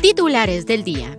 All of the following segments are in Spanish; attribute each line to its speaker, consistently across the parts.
Speaker 1: Titulares del día.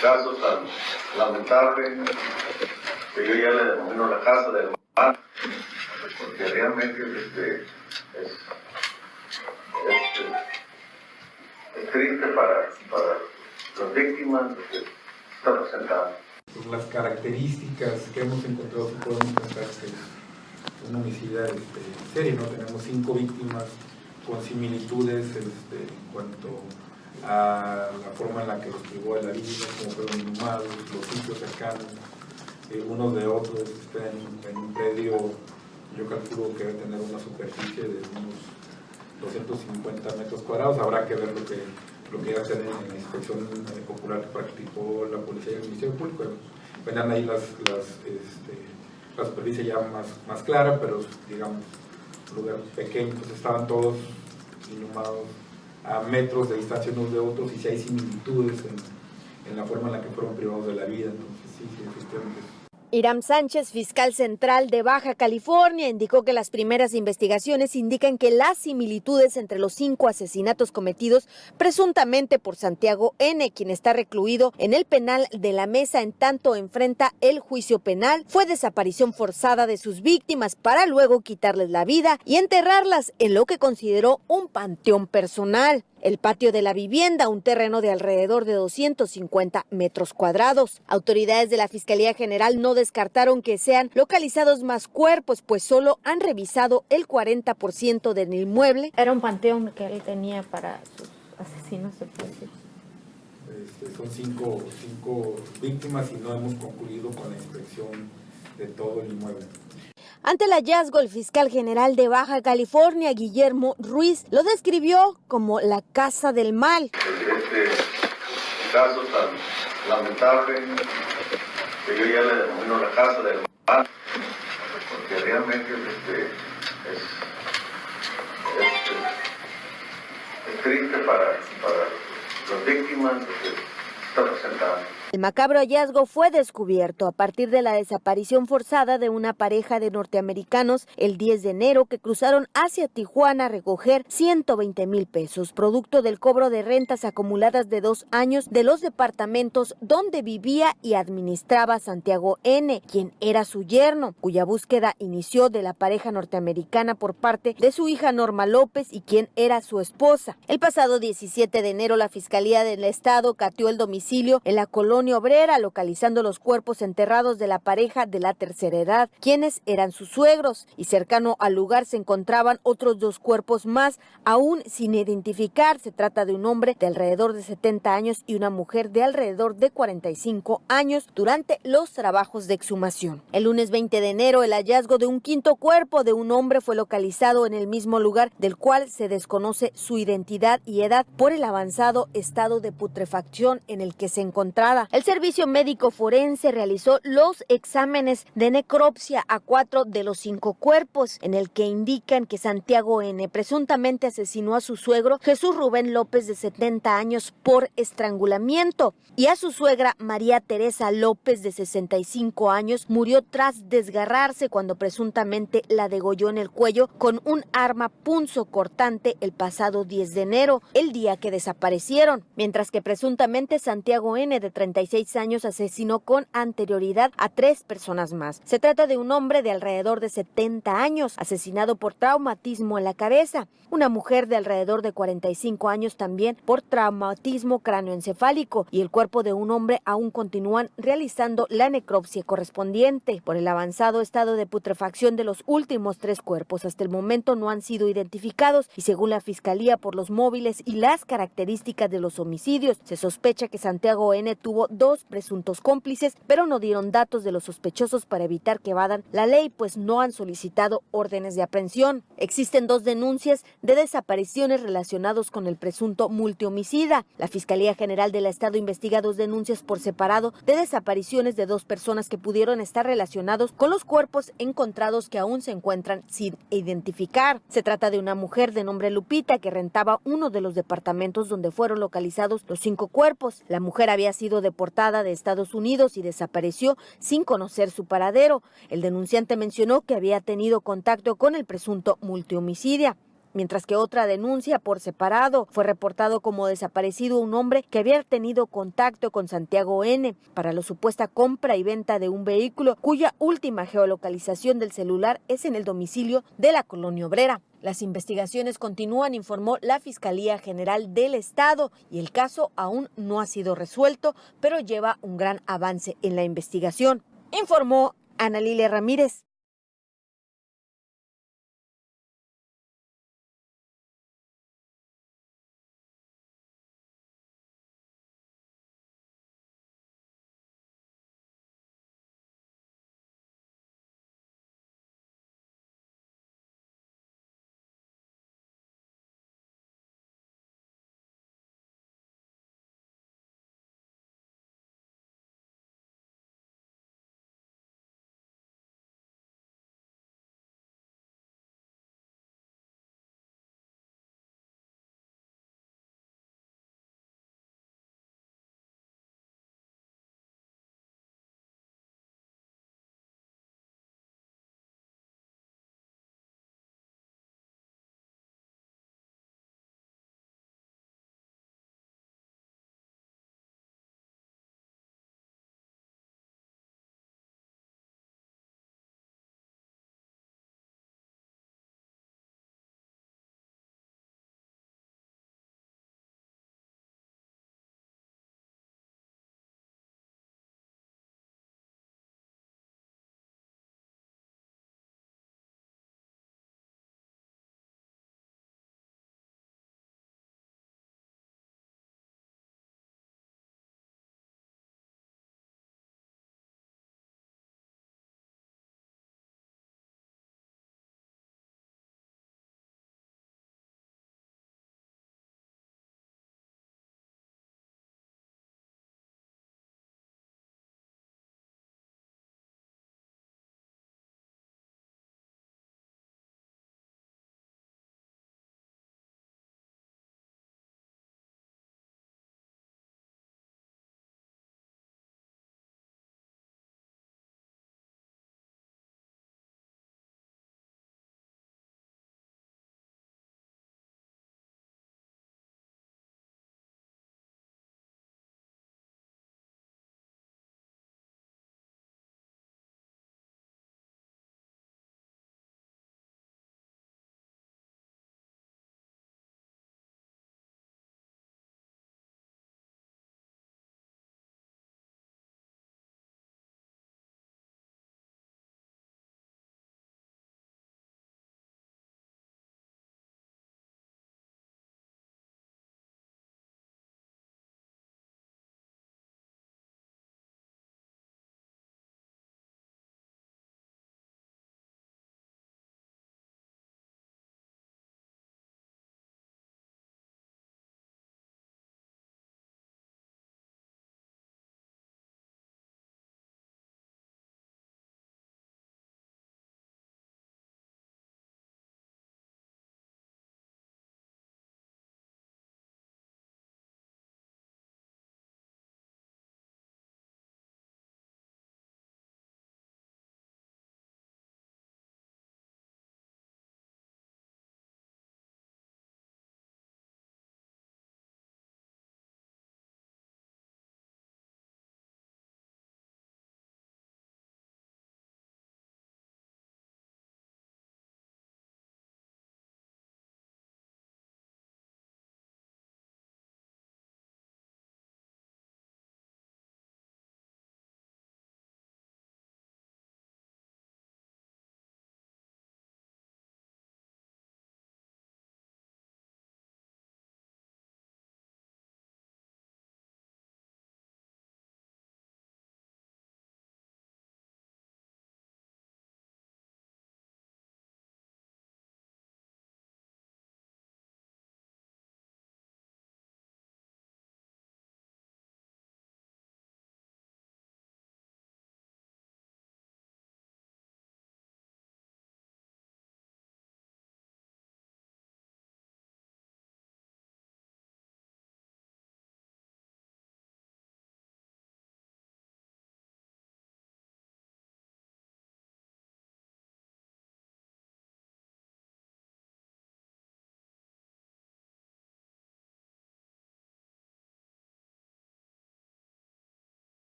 Speaker 2: Caso tan lamentable que yo ya le denomino la casa del mal, porque realmente es triste para las víctimas que está presentando.
Speaker 3: Por las características que hemos encontrado, podemos pensar que es un homicidio serio, ¿no? Tenemos 5 víctimas con similitudes en cuanto a la forma en la que los privó de la vida, como fueron inhumados, los sitios cercanos, unos de otros en un predio, yo calculo que debe tener una superficie de unos 250 metros cuadrados. Habrá que ver lo que ya se en la inspección popular que practicó la policía y el Ministerio Público. Vendrán ahí la superficie ya más clara, pero digamos, un lugar pequeño, pues estaban todos inhumados a metros de distancia unos de otros, y si hay similitudes en la forma en la que fueron privados de la vida. Entonces sí, efectivamente.
Speaker 4: Hiram Sánchez, fiscal central de Baja California, indicó que las primeras investigaciones indican que las similitudes entre los 5 asesinatos cometidos presuntamente por Santiago N., quien está recluido en el penal de La Mesa en tanto enfrenta el juicio penal, fue desaparición forzada de sus víctimas para luego quitarles la vida y enterrarlas en lo que consideró un panteón personal. El patio de la vivienda, un terreno de alrededor de 250 metros cuadrados. Autoridades de la Fiscalía General no descartaron que sean localizados más cuerpos, pues solo han revisado el 40% del inmueble.
Speaker 5: Era un panteón que él tenía para sus asesinos, se puede decir.
Speaker 3: Son 5 víctimas y no hemos concluido con la inspección de todo el inmueble.
Speaker 4: Ante el hallazgo, el fiscal general de Baja California, Guillermo Ruiz, lo describió como la casa del mal.
Speaker 2: Este caso tan lamentable que yo ya le denomino la casa del mal, que realmente es triste para las víctimas que se está presentando.
Speaker 4: El macabro hallazgo fue descubierto a partir de la desaparición forzada de una pareja de norteamericanos el 10 de enero que cruzaron hacia Tijuana a recoger 120,000 pesos, producto del cobro de rentas acumuladas de 2 años de los departamentos donde vivía y administraba Santiago N., quien era su yerno, cuya búsqueda inició de la pareja norteamericana por parte de su hija Norma López y quien era su esposa. El pasado 17 de enero, la Fiscalía del Estado cateó el domicilio en la colonia Obrera, localizando los cuerpos enterrados de la pareja de la tercera edad, quienes eran sus suegros, y cercano al lugar se encontraban otros 2 cuerpos más, aún sin identificar. Se trata de un hombre de alrededor de 70 años y una mujer de alrededor de 45 años durante los trabajos de exhumación. El lunes 20 de enero, el hallazgo de un 5º cuerpo de un hombre fue localizado en el mismo lugar, del cual se desconoce su identidad y edad por el avanzado estado de putrefacción en el que se encontraba. El Servicio Médico Forense realizó los exámenes de necropsia a 4 de los 5 cuerpos, en el que indican que Santiago N. presuntamente asesinó a su suegro Jesús Rubén López, de 70 años, por estrangulamiento, y a su suegra María Teresa López, de 65 años, murió tras desgarrarse cuando presuntamente la degolló en el cuello con un arma punzocortante el pasado 10 de enero, el día que desaparecieron, mientras que presuntamente Santiago N., de 36 años, asesinó con anterioridad a 3 personas más. Se trata de un hombre de alrededor de 70 años, asesinado por traumatismo en la cabeza, una mujer de alrededor de 45 años también por traumatismo cráneoencefálico, y el cuerpo de un hombre aún continúan realizando la necropsia correspondiente. Por el avanzado estado de putrefacción de los últimos 3 cuerpos, hasta el momento no han sido identificados, y según la Fiscalía, por los móviles y las características de los homicidios, se sospecha que Santiago N. tuvo 2 presuntos cómplices, pero no dieron datos de los sospechosos para evitar que evadan la ley, pues no han solicitado órdenes de aprehensión. Existen 2 denuncias de desapariciones relacionados con el presunto multihomicida. La Fiscalía General del Estado investiga 2 denuncias por separado de desapariciones de 2 personas que pudieron estar relacionados con los cuerpos encontrados, que aún se encuentran sin identificar. Se trata de una mujer de nombre Lupita que rentaba uno de los departamentos donde fueron localizados los 5 cuerpos. La mujer había sido deportada de Estados Unidos y desapareció sin conocer su paradero. El denunciante mencionó que había tenido contacto con el presunto multihomicida. Mientras que otra denuncia por separado fue reportado como desaparecido un hombre que había tenido contacto con Santiago N. para la supuesta compra y venta de un vehículo cuya última geolocalización del celular es en el domicilio de la colonia Obrera. Las investigaciones continúan, informó la Fiscalía General del Estado, y el caso aún no ha sido resuelto, pero lleva un gran avance en la investigación, informó Ana Lilia Ramírez.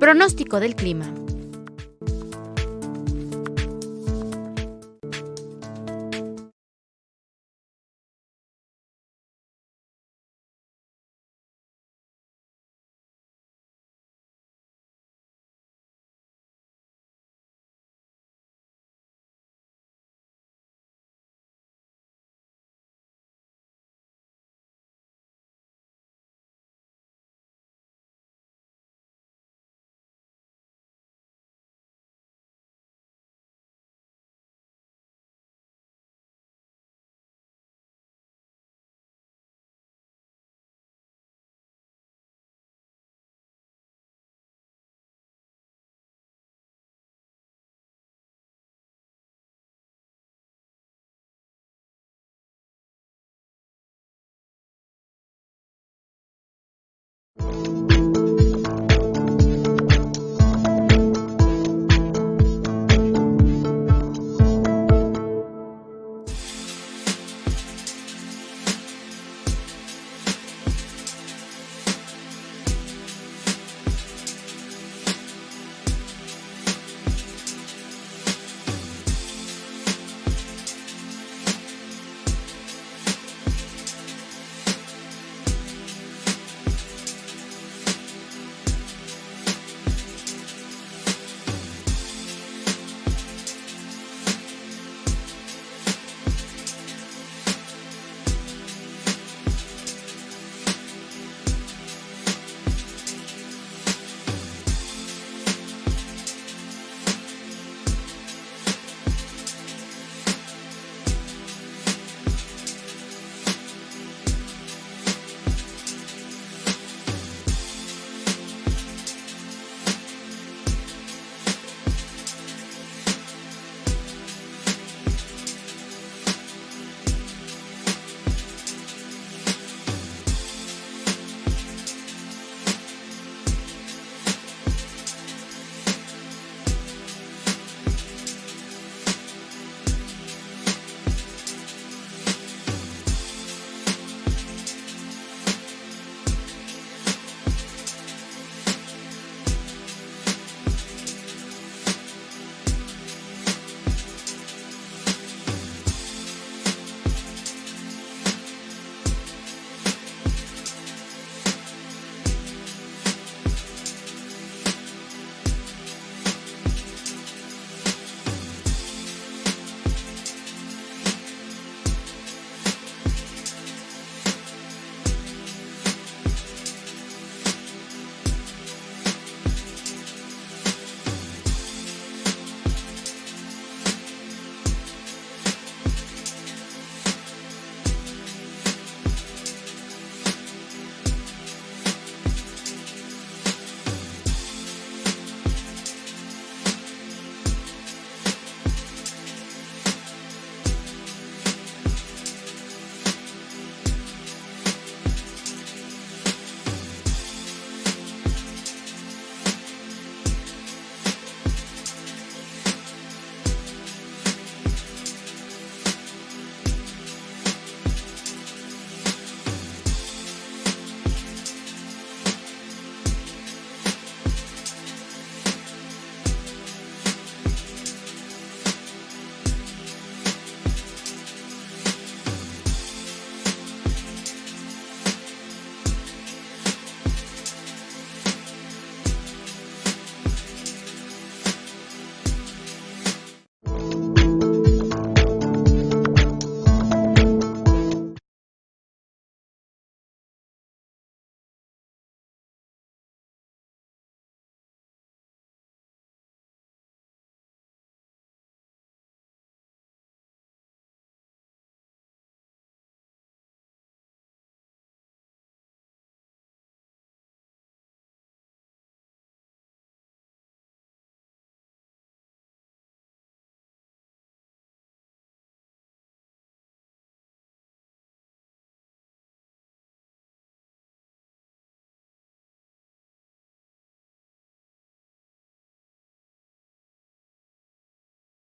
Speaker 1: Pronóstico del clima.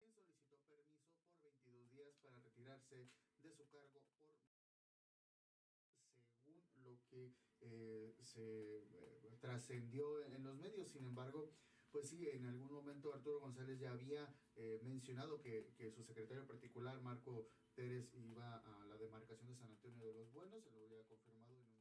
Speaker 3: Solicitó permiso por 22 días para retirarse de su cargo por, según lo que
Speaker 1: que se trascendió en los medios. Sin embargo, pues sí, en algún momento Arturo González ya había mencionado que su secretario particular, Marco Pérez, iba a la demarcación de San Antonio de los Buenos. Se lo había confirmado en una...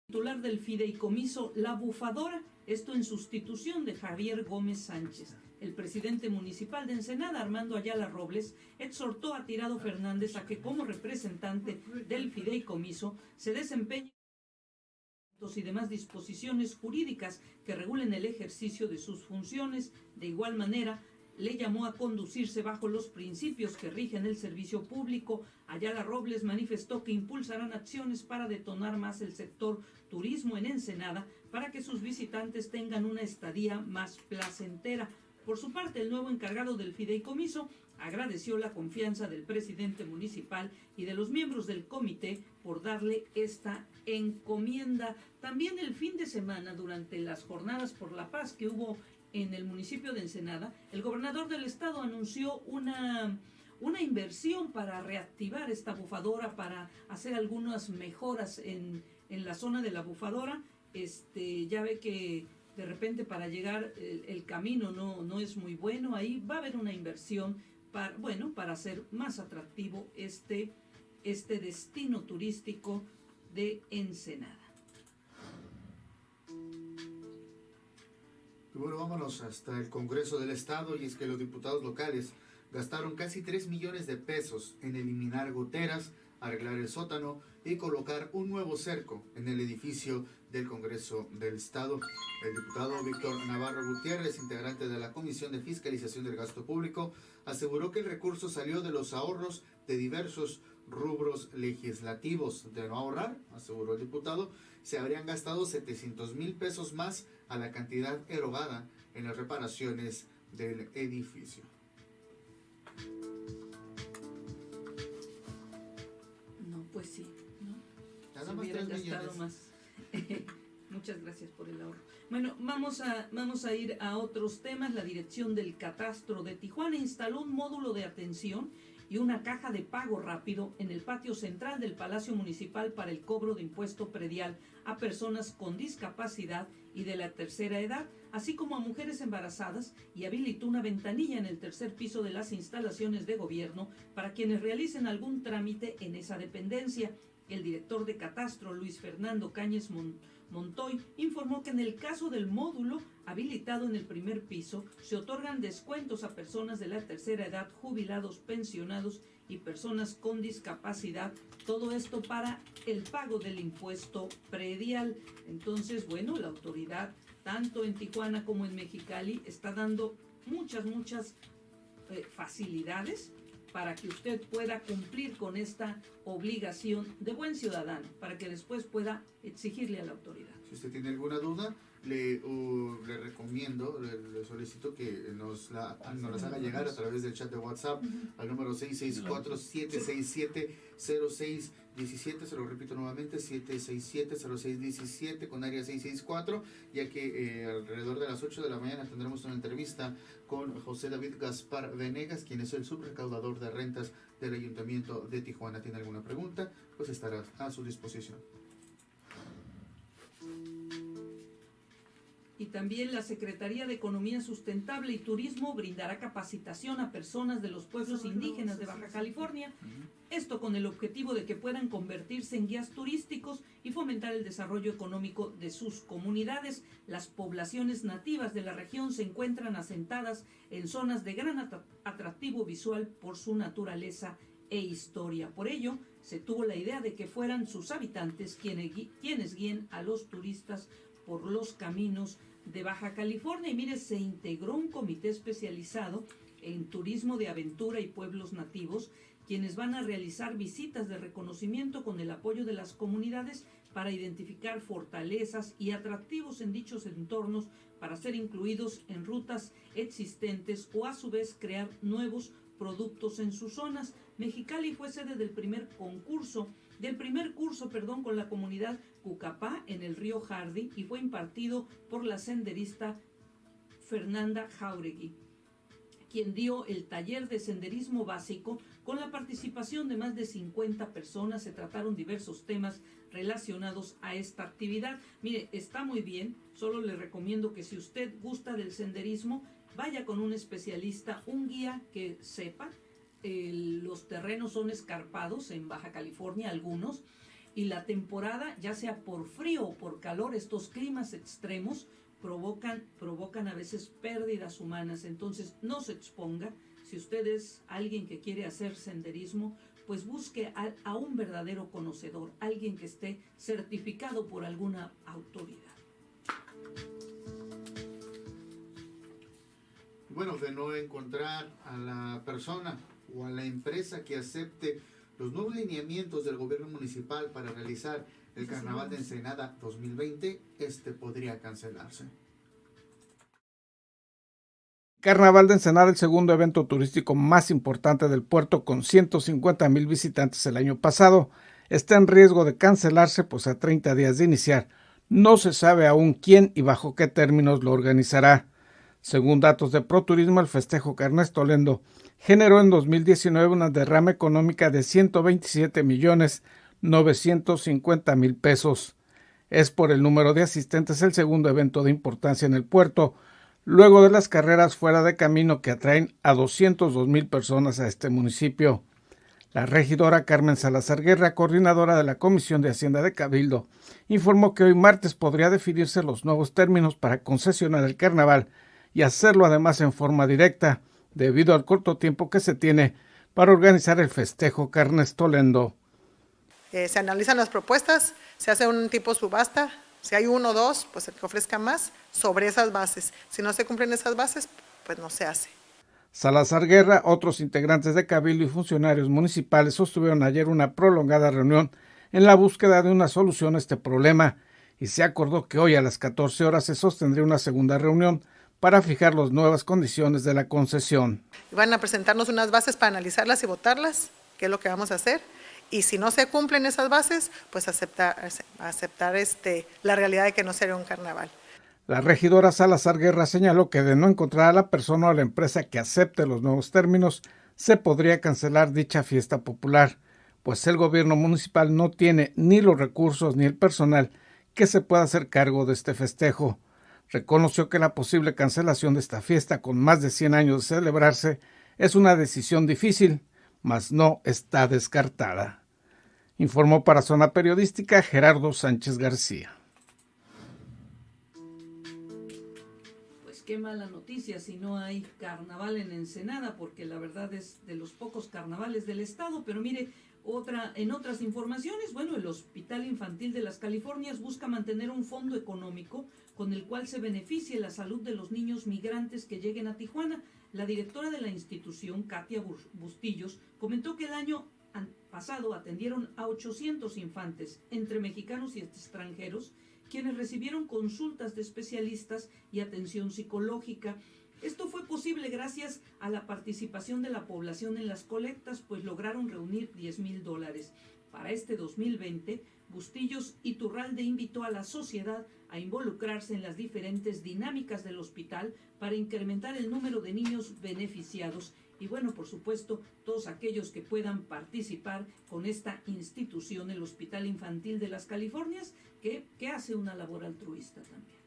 Speaker 6: Titular del fideicomiso La Bufadora, esto en sustitución de Javier Gómez Sánchez. El presidente municipal de Ensenada, Armando Ayala Robles, exhortó a Tirado Fernández a que como representante del fideicomiso se desempeñe y demás disposiciones jurídicas que regulen el ejercicio de sus funciones. De igual manera, le llamó a conducirse bajo los principios que rigen el servicio público. Ayala Robles manifestó que impulsarán acciones para detonar más el sector turismo en Ensenada para que sus visitantes tengan una estadía más placentera. Por su parte, el nuevo encargado del fideicomiso agradeció la confianza del presidente municipal y de los miembros del comité por darle esta encomienda. También el fin de semana, durante las jornadas por la paz que hubo en el municipio de Ensenada, el gobernador del estado anunció una inversión para reactivar esta bufadora, para hacer algunas mejoras en la zona de la bufadora. Ya ve que de repente para llegar el camino no es muy bueno. Ahí va a haber una inversión para hacer más atractivo este destino turístico de Ensenada.
Speaker 1: Y bueno, vámonos hasta el Congreso del Estado, y es que los diputados locales gastaron casi 3 millones de pesos en eliminar goteras, arreglar el sótano y colocar un nuevo cerco en el edificio del Congreso del Estado. El diputado Víctor Navarro Gutiérrez, integrante de la Comisión de Fiscalización del Gasto Público, aseguró que el recurso salió de los ahorros de diversos rubros legislativos. De no ahorrar, aseguró el diputado, se habrían gastado 700,000 pesos más a la cantidad erogada en las reparaciones del edificio.
Speaker 6: No, pues sí, ¿no?
Speaker 1: Nada
Speaker 6: Se
Speaker 1: más
Speaker 6: hubieran
Speaker 1: 3
Speaker 6: gastado
Speaker 1: millones.
Speaker 6: más. Muchas gracias por el ahorro. Bueno, vamos a ir a otros temas. La Dirección del Catastro de Tijuana instaló un módulo de atención y una caja de pago rápido en el patio central del Palacio Municipal para el cobro de impuesto predial a personas con discapacidad y de la tercera edad, así como a mujeres embarazadas, y habilitó una ventanilla en el tercer piso de las instalaciones de gobierno para quienes realicen algún trámite en esa dependencia. El director de Catastro, Luis Fernando Cáñez Montoy, informó que en el caso del módulo habilitado en el primer piso, se otorgan descuentos a personas de la tercera edad, jubilados, pensionados y personas con discapacidad. Todo esto para el pago del impuesto predial. Entonces, bueno, la autoridad, tanto en Tijuana como en Mexicali, está dando muchas facilidades para que usted pueda cumplir con esta obligación de buen ciudadano, para que después pueda exigirle a la autoridad.
Speaker 1: Si usted tiene alguna duda, le recomiendo, le solicito que nos las haga llegar a través del chat de WhatsApp al número 664-767-0617, se lo repito nuevamente, 767-0617 con área 664, ya que alrededor de las 8 de la mañana tendremos una entrevista con José David Gaspar Venegas, quien es el subrecaudador de rentas del Ayuntamiento de Tijuana. ¿Tiene alguna pregunta? Pues estará a su disposición.
Speaker 6: Y también la Secretaría de Economía Sustentable y Turismo brindará capacitación a personas de los pueblos indígenas de Baja California, esto con el objetivo de que puedan convertirse en guías turísticos y fomentar el desarrollo económico de sus comunidades. Las poblaciones nativas de la región se encuentran asentadas en zonas de gran atractivo visual por su naturaleza e historia. Por ello, se tuvo la idea de que fueran sus habitantes quienes guíen a los turistas por los caminos de Baja California. Y mire, se integró un comité especializado en turismo de aventura y pueblos nativos quienes van a realizar visitas de reconocimiento con el apoyo de las comunidades para identificar fortalezas y atractivos en dichos entornos para ser incluidos en rutas existentes o a su vez crear nuevos productos en sus zonas. Mexicali fue sede del primer curso con la comunidad Cucapá en el río Jardy y fue impartido por la senderista Fernanda Jauregui, quien dio el taller de senderismo básico con la participación de más de 50 personas. Se trataron diversos temas relacionados a esta actividad. Mire, está muy bien, solo le recomiendo que si usted gusta del senderismo, vaya con un especialista, un guía que sepa. Los terrenos son escarpados en Baja California, algunos, y la temporada, ya sea por frío o por calor, estos climas extremos provocan a veces pérdidas humanas. Entonces no se exponga. Si usted es alguien que quiere hacer senderismo, pues busque a un verdadero conocedor, alguien que esté certificado por alguna autoridad.
Speaker 1: Bueno, de no encontrar a la persona o a la empresa que acepte los nuevos lineamientos del gobierno municipal para realizar el Carnaval de Ensenada 2020, podría cancelarse.
Speaker 7: Carnaval de Ensenada, el segundo evento turístico más importante del puerto, con 150,000 visitantes el año pasado, está en riesgo de cancelarse, pues a 30 días de iniciar no se sabe aún quién y bajo qué términos lo organizará. Según datos de ProTurismo, el festejo Carnes Tolendo generó en 2019 una derrama económica de 127,950,000 pesos. Es por el número de asistentes el segundo evento de importancia en el puerto, luego de las carreras fuera de camino que atraen a 202,000 personas a este municipio. La regidora Carmen Salazar Guerra, coordinadora de la Comisión de Hacienda de Cabildo, informó que hoy martes podría definirse los nuevos términos para concesionar el carnaval y hacerlo además en forma directa, debido al corto tiempo que se tiene para organizar el festejo Carnes Tolendo.
Speaker 8: Se analizan las propuestas, se hace un tipo subasta. Si hay uno o dos, pues el que ofrezca más sobre esas bases. Si no se cumplen esas bases, pues no se hace.
Speaker 7: Salazar Guerra, otros integrantes de Cabildo y funcionarios municipales sostuvieron ayer una prolongada reunión en la búsqueda de una solución a este problema y se acordó que hoy a las 14 horas se sostendría una segunda reunión para fijar las nuevas condiciones de la concesión.
Speaker 8: Van a presentarnos unas bases para analizarlas y votarlas, que es lo que vamos a hacer. Y si no se cumplen esas bases, pues aceptar la realidad de que no sería un carnaval.
Speaker 7: La regidora Salazar Guerra señaló que de no encontrar a la persona o la empresa que acepte los nuevos términos, se podría cancelar dicha fiesta popular, pues el gobierno municipal no tiene ni los recursos ni el personal que se pueda hacer cargo de este festejo. Reconoció que la posible cancelación de esta fiesta con más de 100 años de celebrarse es una decisión difícil, mas no está descartada. Informó para Zona Periodística Gerardo Sánchez García.
Speaker 6: Pues qué mala noticia si no hay carnaval en Ensenada, porque la verdad es de los pocos carnavales del estado. Pero mire, en otras informaciones, bueno, el Hospital Infantil de las Californias busca mantener un fondo económico con el cual se beneficie la salud de los niños migrantes que lleguen a Tijuana. La directora de la institución, Katia Bustillos, comentó que el año pasado atendieron a 800 infantes, entre mexicanos y extranjeros, quienes recibieron consultas de especialistas y atención psicológica. Esto fue posible gracias a la participación de la población en las colectas, pues lograron reunir $10,000. Para este 2020, Bustillos Iturralde invitó a la sociedad a involucrarse en las diferentes dinámicas del hospital para incrementar el número de niños beneficiados. Y bueno, por supuesto, todos aquellos que puedan participar con esta institución, el Hospital Infantil de las Californias, que hace una labor altruista también.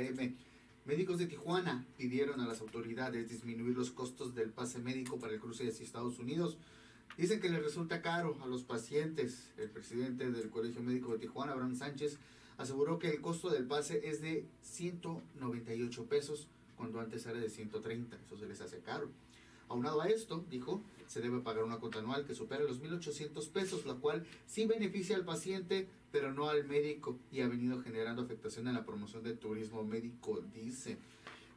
Speaker 1: AM. Médicos de Tijuana pidieron a las autoridades disminuir los costos del pase médico para el cruce hacia Estados Unidos. Dicen que les resulta caro a los pacientes. El presidente del Colegio Médico de Tijuana, Abraham Sánchez, aseguró que el costo del pase es de 198 pesos, cuando antes era de 130. Eso se les hace caro. Aunado a esto, dijo, se debe pagar una cuota anual que supera los 1.800 pesos, la cual sí beneficia al paciente, pero no al médico, y ha venido generando afectación en la promoción del turismo médico, dice.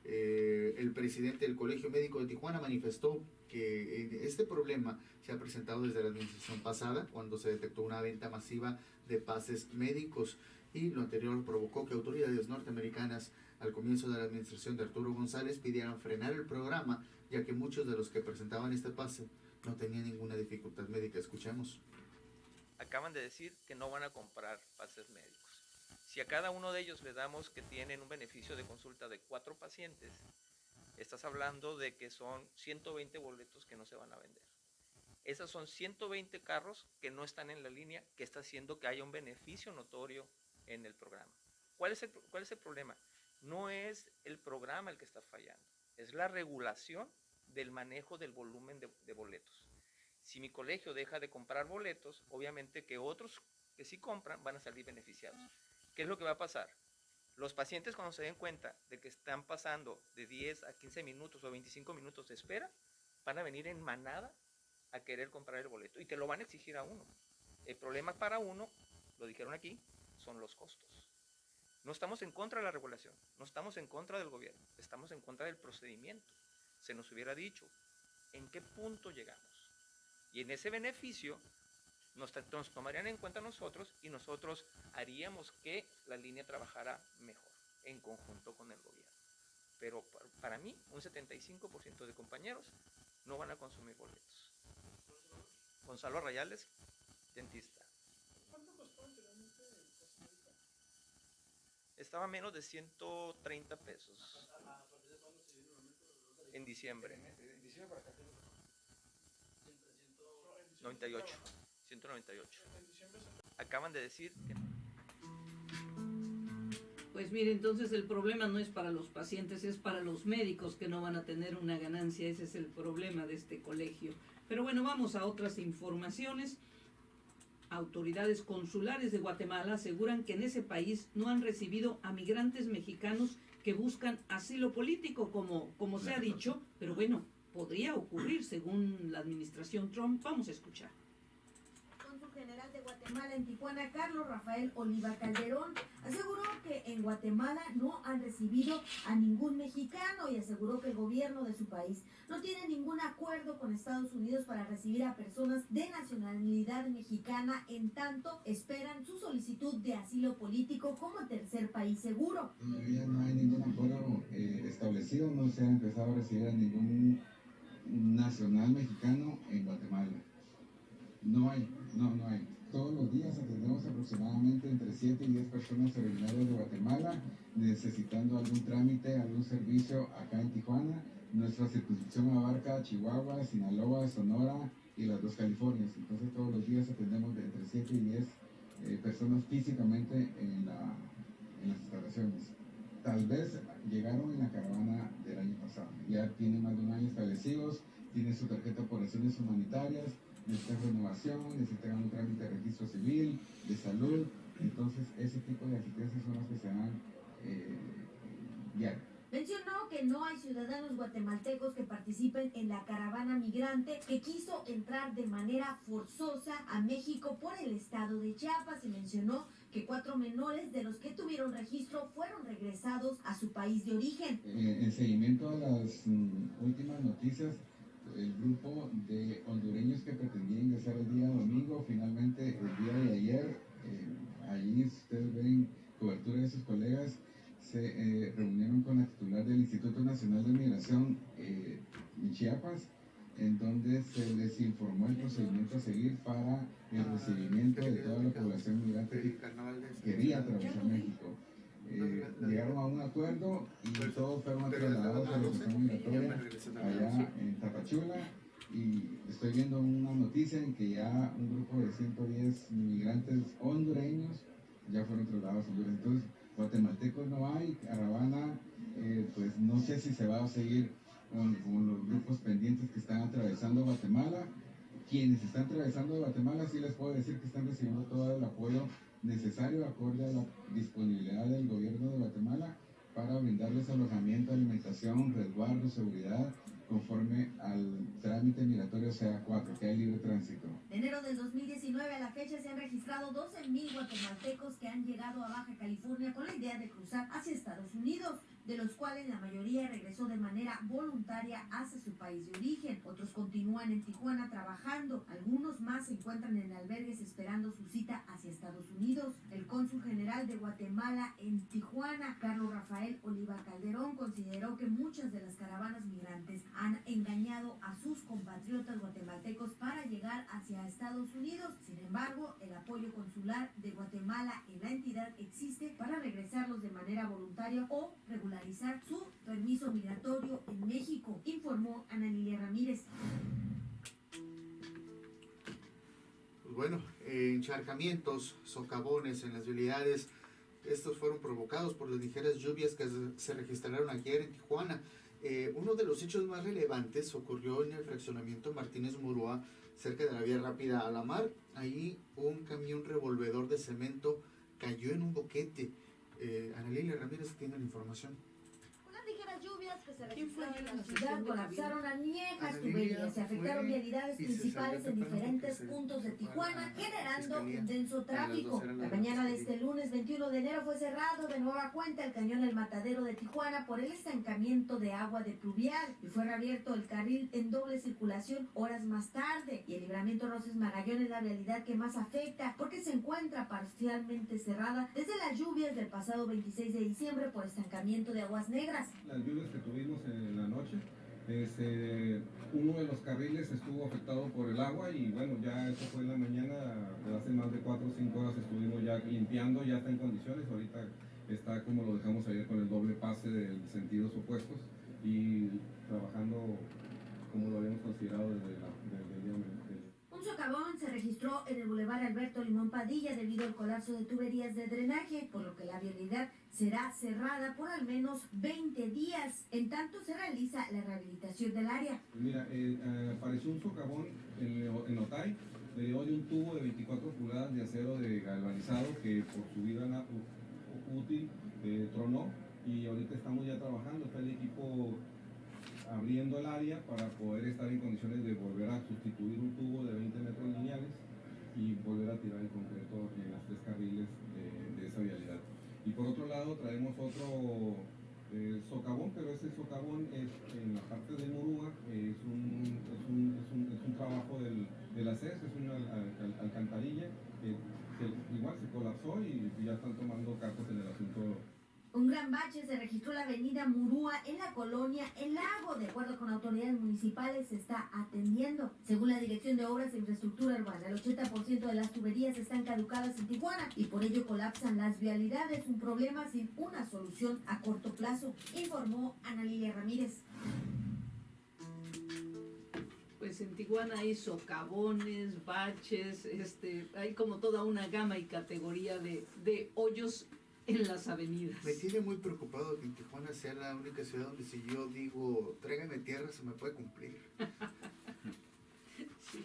Speaker 1: El presidente del Colegio Médico de Tijuana manifestó que este problema se ha presentado desde la administración pasada, cuando se detectó una venta masiva de pases médicos, y lo anterior provocó que autoridades norteamericanas al comienzo de la administración de Arturo González pidieran frenar el programa, ya que muchos de los que presentaban este pase no tenían ninguna dificultad médica. Escuchemos.
Speaker 9: Acaban de decir que no van a comprar pases médicos. Si a cada uno de ellos le damos que tienen un beneficio de consulta de 4 pacientes, estás hablando de que son 120 boletos que no se van a vender. Esas son 120 carros que no están en la línea, que está haciendo que haya un beneficio notorio en el programa. ¿Cuál es el problema? No es el programa el que está fallando, es la regulación del manejo del volumen de boletos. Si mi colegio deja de comprar boletos, obviamente que otros que sí compran van a salir beneficiados. ¿Qué es lo que va a pasar? Los pacientes, cuando se den cuenta de que están pasando de 10 a 15 minutos o 25 minutos de espera, van a venir en manada a querer comprar el boleto y te lo van a exigir a uno. El problema para uno, lo dijeron aquí, son los costos. No estamos en contra de la regulación, no estamos en contra del gobierno, estamos en contra del procedimiento. Se nos hubiera dicho en qué punto llegamos. Y en ese beneficio nos tomarían en cuenta nosotros y nosotros haríamos que la línea trabajara mejor en conjunto con el gobierno. Pero para mí, un 75% de compañeros no van a consumir boletos. Gonzalo Arrayales, dentista. ¿Cuánto costó anteriormente el costo médico? Estaba menos de 130 pesos. ¿A partir de cuándo se viene un aumento? En diciembre. ¿En diciembre para acá? 98. 198. Acaban de decir que...
Speaker 6: Pues mire, entonces el problema no es para los pacientes, es para los médicos que no van a tener una ganancia. Ese es el problema de este colegio. Pero bueno, vamos a otras informaciones. Autoridades consulares de Guatemala aseguran que en ese país no han recibido a migrantes mexicanos que buscan asilo político, como se ha dicho, pero bueno, podría ocurrir según la administración Trump. Vamos a escuchar.
Speaker 10: Cónsul general de Guatemala en Tijuana, Carlos Rafael Oliva Calderón, aseguró que en Guatemala no han recibido a ningún mexicano y aseguró que el gobierno de su país no tiene ningún acuerdo con Estados Unidos para recibir a personas de nacionalidad mexicana, en tanto esperan su solicitud de asilo político como tercer país seguro.
Speaker 11: Todavía no hay ningún acuerdo establecido, no se ha empezado a recibir a ningún nacional mexicano en Guatemala. No hay. Todos los días atendemos aproximadamente entre 7 y 10 personas originarias de Guatemala necesitando algún trámite, algún servicio acá en Tijuana. Nuestra circunscripción abarca Chihuahua, Sinaloa, Sonora y las 2 Californias. Entonces todos los días atendemos de entre 7 y 10 personas físicamente en las instalaciones. Tal vez llegaron en la caravana del año pasado. Ya tienen más de un año establecidos, tienen su tarjeta por acciones humanitarias, necesitan renovación, necesitan un trámite de registro civil, de salud. Entonces ese tipo de asistencias son las que se dan diario.
Speaker 10: Mencionó que no hay ciudadanos guatemaltecos que participen en la caravana migrante que quiso entrar de manera forzosa a México por el estado de Chiapas, y mencionó que 4 menores de los que tuvieron registro fueron regresados a su país de origen.
Speaker 11: En seguimiento a las últimas noticias, el grupo de hondureños que pretendía ingresar el día domingo, finalmente el día de ayer, allí ustedes ven cobertura de sus colegas, se reunieron con la titular del Instituto Nacional de Migración en Chiapas, en donde se les informó el procedimiento a seguir para el recibimiento de toda la población migrante que quería atravesar México. Llegaron a un acuerdo y todos fueron trasladados a la estación migratoria allá en Tapachula, y estoy viendo una noticia en que ya un grupo de 110 migrantes hondureños ya fueron trasladados a Honduras. Entonces, guatemaltecos no hay, caravana, pues no sé si se va a seguir con los grupos pendientes que están atravesando Guatemala. Quienes están atravesando Guatemala, sí les puedo decir que están recibiendo todo el apoyo necesario acorde a la disponibilidad del gobierno de Guatemala para brindarles alojamiento, alimentación, resguardo, seguridad, conforme al trámite migratorio CA4, que hay libre tránsito.
Speaker 10: De enero del 2019 a la fecha se han registrado 12,000 guatemaltecos que han llegado a Baja California con la idea de cruzar hacia Estados Unidos, de los cuales la mayoría regresó de manera voluntaria hacia su país de origen. Otros continúan en Tijuana trabajando, algunos más se encuentran en albergues esperando su cita hacia Estados Unidos. El cónsul general de Guatemala en Tijuana, Carlos Rafael Oliva Calderón, consideró que muchas de las caravanas migrantes han engañado a sus compatriotas guatemaltecos para llegar hacia Estados Unidos. Sin embargo, el apoyo consular de Guatemala en la entidad existe para regresarlos de manera voluntaria o regularizar su permiso migratorio en México, informó Ana Lilia Ramírez.
Speaker 1: Pues bueno, encharcamientos, socavones en las vialidades, estos fueron provocados por las ligeras lluvias que se registraron ayer en Tijuana. Uno de los hechos más relevantes ocurrió en el fraccionamiento Martínez Murúa, cerca de la vía rápida a la mar. Ahí un camión revolvedor de cemento cayó en un boquete. Ana Lilia Ramírez tiene la información.
Speaker 10: Las ligeras lluvias que se registraron en la ciudad colapsaron añejas tuberías y afectaron vialidades principales en diferentes puntos de Tijuana, generando un denso tráfico. La mañana de este lunes 21 de enero fue cerrado de nueva cuenta el cañón El Matadero de Tijuana por el estancamiento de agua de pluvial y fue reabierto el carril en doble circulación horas más tarde. Y el libramiento Roses Magallón es la realidad que más afecta porque se encuentra parcialmente cerrada desde las lluvias del pasado 26 de diciembre por estancamiento de aguas negras.
Speaker 12: Las lluvias que tuvimos en la noche, uno de los carriles estuvo afectado por el agua y bueno, ya eso fue en la mañana, hace más de 4 o 5 horas estuvimos ya limpiando, ya está en condiciones, ahorita está como lo dejamos ayer con el doble pase de sentidos opuestos y trabajando como lo habíamos considerado desde el día anterior.
Speaker 10: Un socavón se registró en el Boulevard Alberto Limón Padilla debido al colapso de tuberías de drenaje, por lo que la vialidad será cerrada por al menos 20 días. En tanto se realiza la rehabilitación del área.
Speaker 12: Mira, apareció un socavón en Otay, derivó de un tubo de 24 pulgadas de acero de galvanizado que por su vida útil tronó y ahorita estamos ya trabajando, está el equipo abriendo el área para poder estar en condiciones de volver a sustituir un tubo de 20 metros lineales y volver a tirar el concreto en las 3 carriles de esa vialidad. Y por otro lado traemos otro socavón, pero ese socavón es en la parte de Murúa, es un trabajo de la CES, es una alcantarilla que igual se colapsó y ya están tomando cartas en el asunto.
Speaker 10: Un gran bache se registró en la avenida Murúa en la colonia El Lago. De acuerdo con autoridades municipales, se está atendiendo. Según la Dirección de Obras e Infraestructura Urbana, el 80% de las tuberías están caducadas en Tijuana y por ello colapsan las vialidades, un problema sin una solución a corto plazo, informó Ana Lilia Ramírez.
Speaker 6: Pues en Tijuana hay socavones, baches, hay como toda una gama y categoría de hoyos en las avenidas.
Speaker 1: Me tiene muy preocupado que en Tijuana sea la única ciudad donde si yo digo tráigame tierra se me puede cumplir.
Speaker 6: Sí.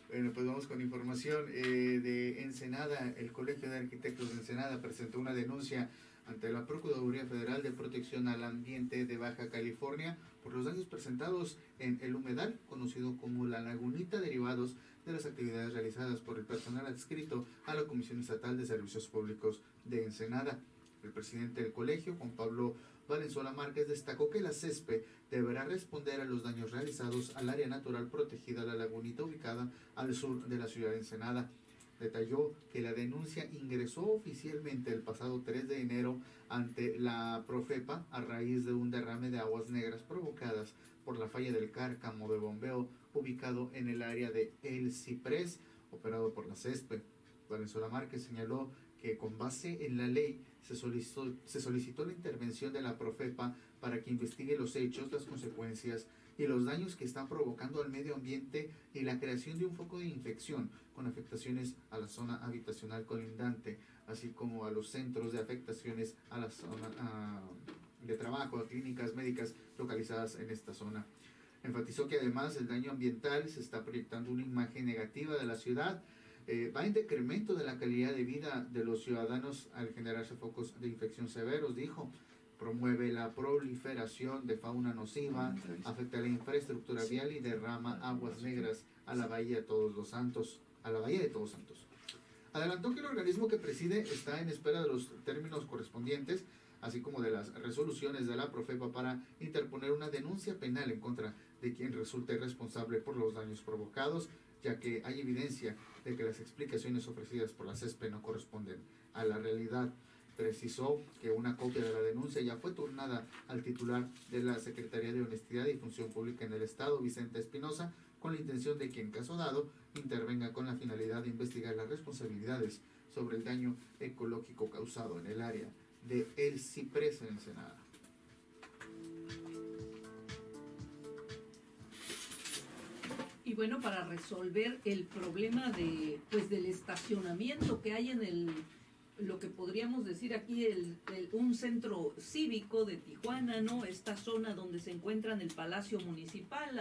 Speaker 1: Bueno, pues vamos con información de Ensenada. El Colegio de Arquitectos de Ensenada presentó una denuncia ante la Procuraduría Federal de Protección al Ambiente de Baja California por los daños presentados en el humedal, conocido como La Lagunita, derivados de las actividades realizadas por el personal adscrito a la Comisión Estatal de Servicios Públicos de Ensenada. El presidente del colegio, Juan Pablo Valenzuela Márquez, destacó que la CESPE deberá responder a los daños realizados al área natural protegida La Lagunita, ubicada al sur de la ciudad de Ensenada. Detalló que la denuncia ingresó oficialmente el pasado 3 de enero ante la Profepa a raíz de un derrame de aguas negras provocadas por la falla del cárcamo de bombeo ubicado en el área de El Ciprés, operado por la CESPE. Valenzuela Márquez señaló que con base en la ley se solicitó la intervención de la Profepa para que investigue los hechos, las consecuencias y los daños que están provocando al medio ambiente y la creación de un foco de infección con afectaciones a la zona habitacional colindante. así como a los centros de afectaciones a la zona de trabajo, a clínicas médicas localizadas en esta zona. Enfatizó que además del daño ambiental se está proyectando una imagen negativa de la ciudad. Va en decremento de la calidad de vida de los ciudadanos al generarse focos de infección severos, dijo. Promueve la proliferación de fauna nociva, afecta la infraestructura vial y derrama aguas negras a la Bahía de Todos Santos. Adelantó que el organismo que preside está en espera de los términos correspondientes, así como de las resoluciones de la Profepa para interponer una denuncia penal en contra de quien resulte responsable por los daños provocados, ya que hay evidencia de que las explicaciones ofrecidas por la CESPE no corresponden a la realidad. Precisó que una copia de la denuncia ya fue turnada al titular de la Secretaría de Honestidad y Función Pública en el Estado, Vicente Espinosa, con la intención de que, en caso dado, intervenga con la finalidad de investigar las responsabilidades sobre el daño ecológico causado en el área de El Ciprés en Ensenada.
Speaker 6: Y bueno, para resolver el problema del estacionamiento que hay en lo que podríamos decir aquí, un centro cívico de Tijuana, ¿no? Esta zona donde se encuentran el Palacio Municipal,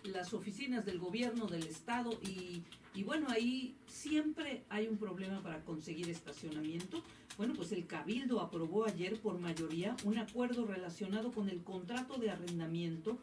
Speaker 6: las oficinas del gobierno del estado y bueno, ahí siempre hay un problema para conseguir estacionamiento. Bueno, pues el Cabildo aprobó ayer por mayoría un acuerdo relacionado con el contrato de arrendamiento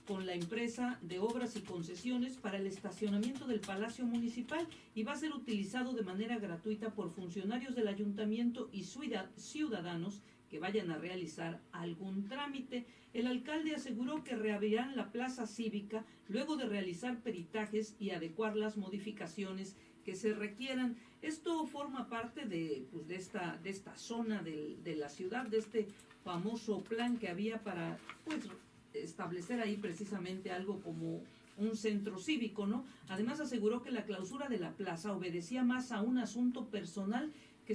Speaker 6: con la empresa de obras y concesiones para el estacionamiento del Palacio Municipal y va a ser utilizado de manera gratuita por funcionarios del ayuntamiento y ciudadanos que vayan a realizar algún trámite. El alcalde aseguró que reabrirán la plaza cívica luego de realizar peritajes y adecuar las modificaciones que se requieran. Esto forma parte de esta zona de la ciudad, de este famoso plan que había para establecer ahí precisamente algo como un centro cívico, ¿no? Además aseguró que la clausura de la plaza obedecía más a un asunto personal que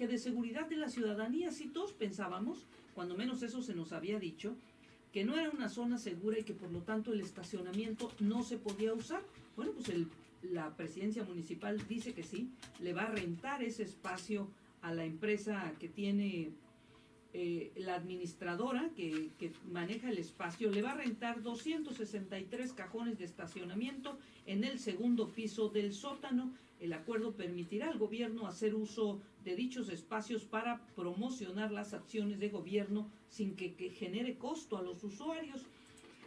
Speaker 6: de seguridad de la ciudadanía. Si todos pensábamos, cuando menos eso se nos había dicho, que no era una zona segura y que por lo tanto el estacionamiento no se podía usar. Bueno, pues la presidencia municipal dice que sí, le va a rentar ese espacio a la empresa que tiene la administradora que maneja el espacio, le va a rentar 263 cajones de estacionamiento en el segundo piso del sótano. El acuerdo permitirá al gobierno hacer uso de dichos espacios para promocionar las acciones de gobierno sin que genere costo a los usuarios.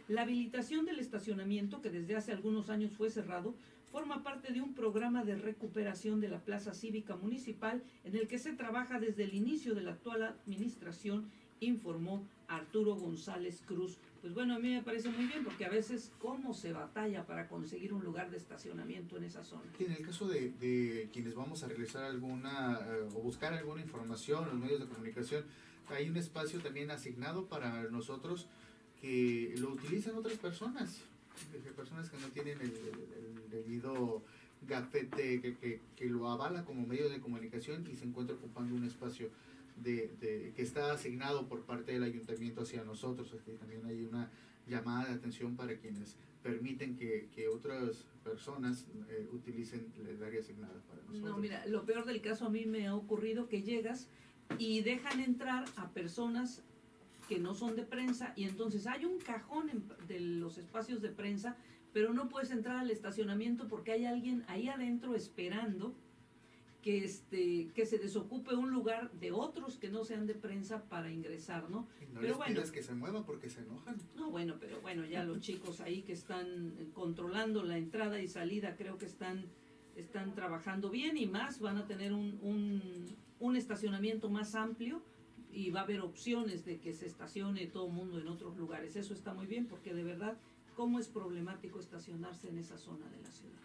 Speaker 6: La habilitación del estacionamiento, que desde hace algunos años fue cerrado, forma parte de un programa de recuperación de la Plaza Cívica Municipal en el que se trabaja desde el inicio de la actual administración, informó Arturo González Cruz. Pues bueno, a mí me parece muy bien porque a veces cómo se batalla para conseguir un lugar de estacionamiento en esa zona.
Speaker 1: En el caso de quienes vamos a realizar alguna o buscar alguna información en los medios de comunicación, hay un espacio también asignado para nosotros que lo utilizan otras personas que no tienen el debido gafete que lo avala como medio de comunicación y se encuentra ocupando un espacio que está asignado por parte del ayuntamiento hacia nosotros. Aquí también hay una llamada de atención para quienes permiten que otras personas utilicen el área asignada para nosotros.
Speaker 6: No, mira, lo peor del caso a mí me ha ocurrido que llegas y dejan entrar a personas que no son de prensa y entonces hay un cajón de los espacios de prensa, pero no puedes entrar al estacionamiento porque hay alguien ahí adentro esperando que se desocupe un lugar de otros que no sean de prensa para ingresar, ¿no?
Speaker 1: Y no
Speaker 6: pero
Speaker 1: les pidas que se muevan porque se enojan.
Speaker 6: No, bueno, pero bueno, ya los chicos ahí que están controlando la entrada y salida creo que están trabajando bien y más, van a tener un estacionamiento más amplio y va a haber opciones de que se estacione todo el mundo en otros lugares. Eso está muy bien porque de verdad, ¿cómo es problemático estacionarse en esa zona de la ciudad?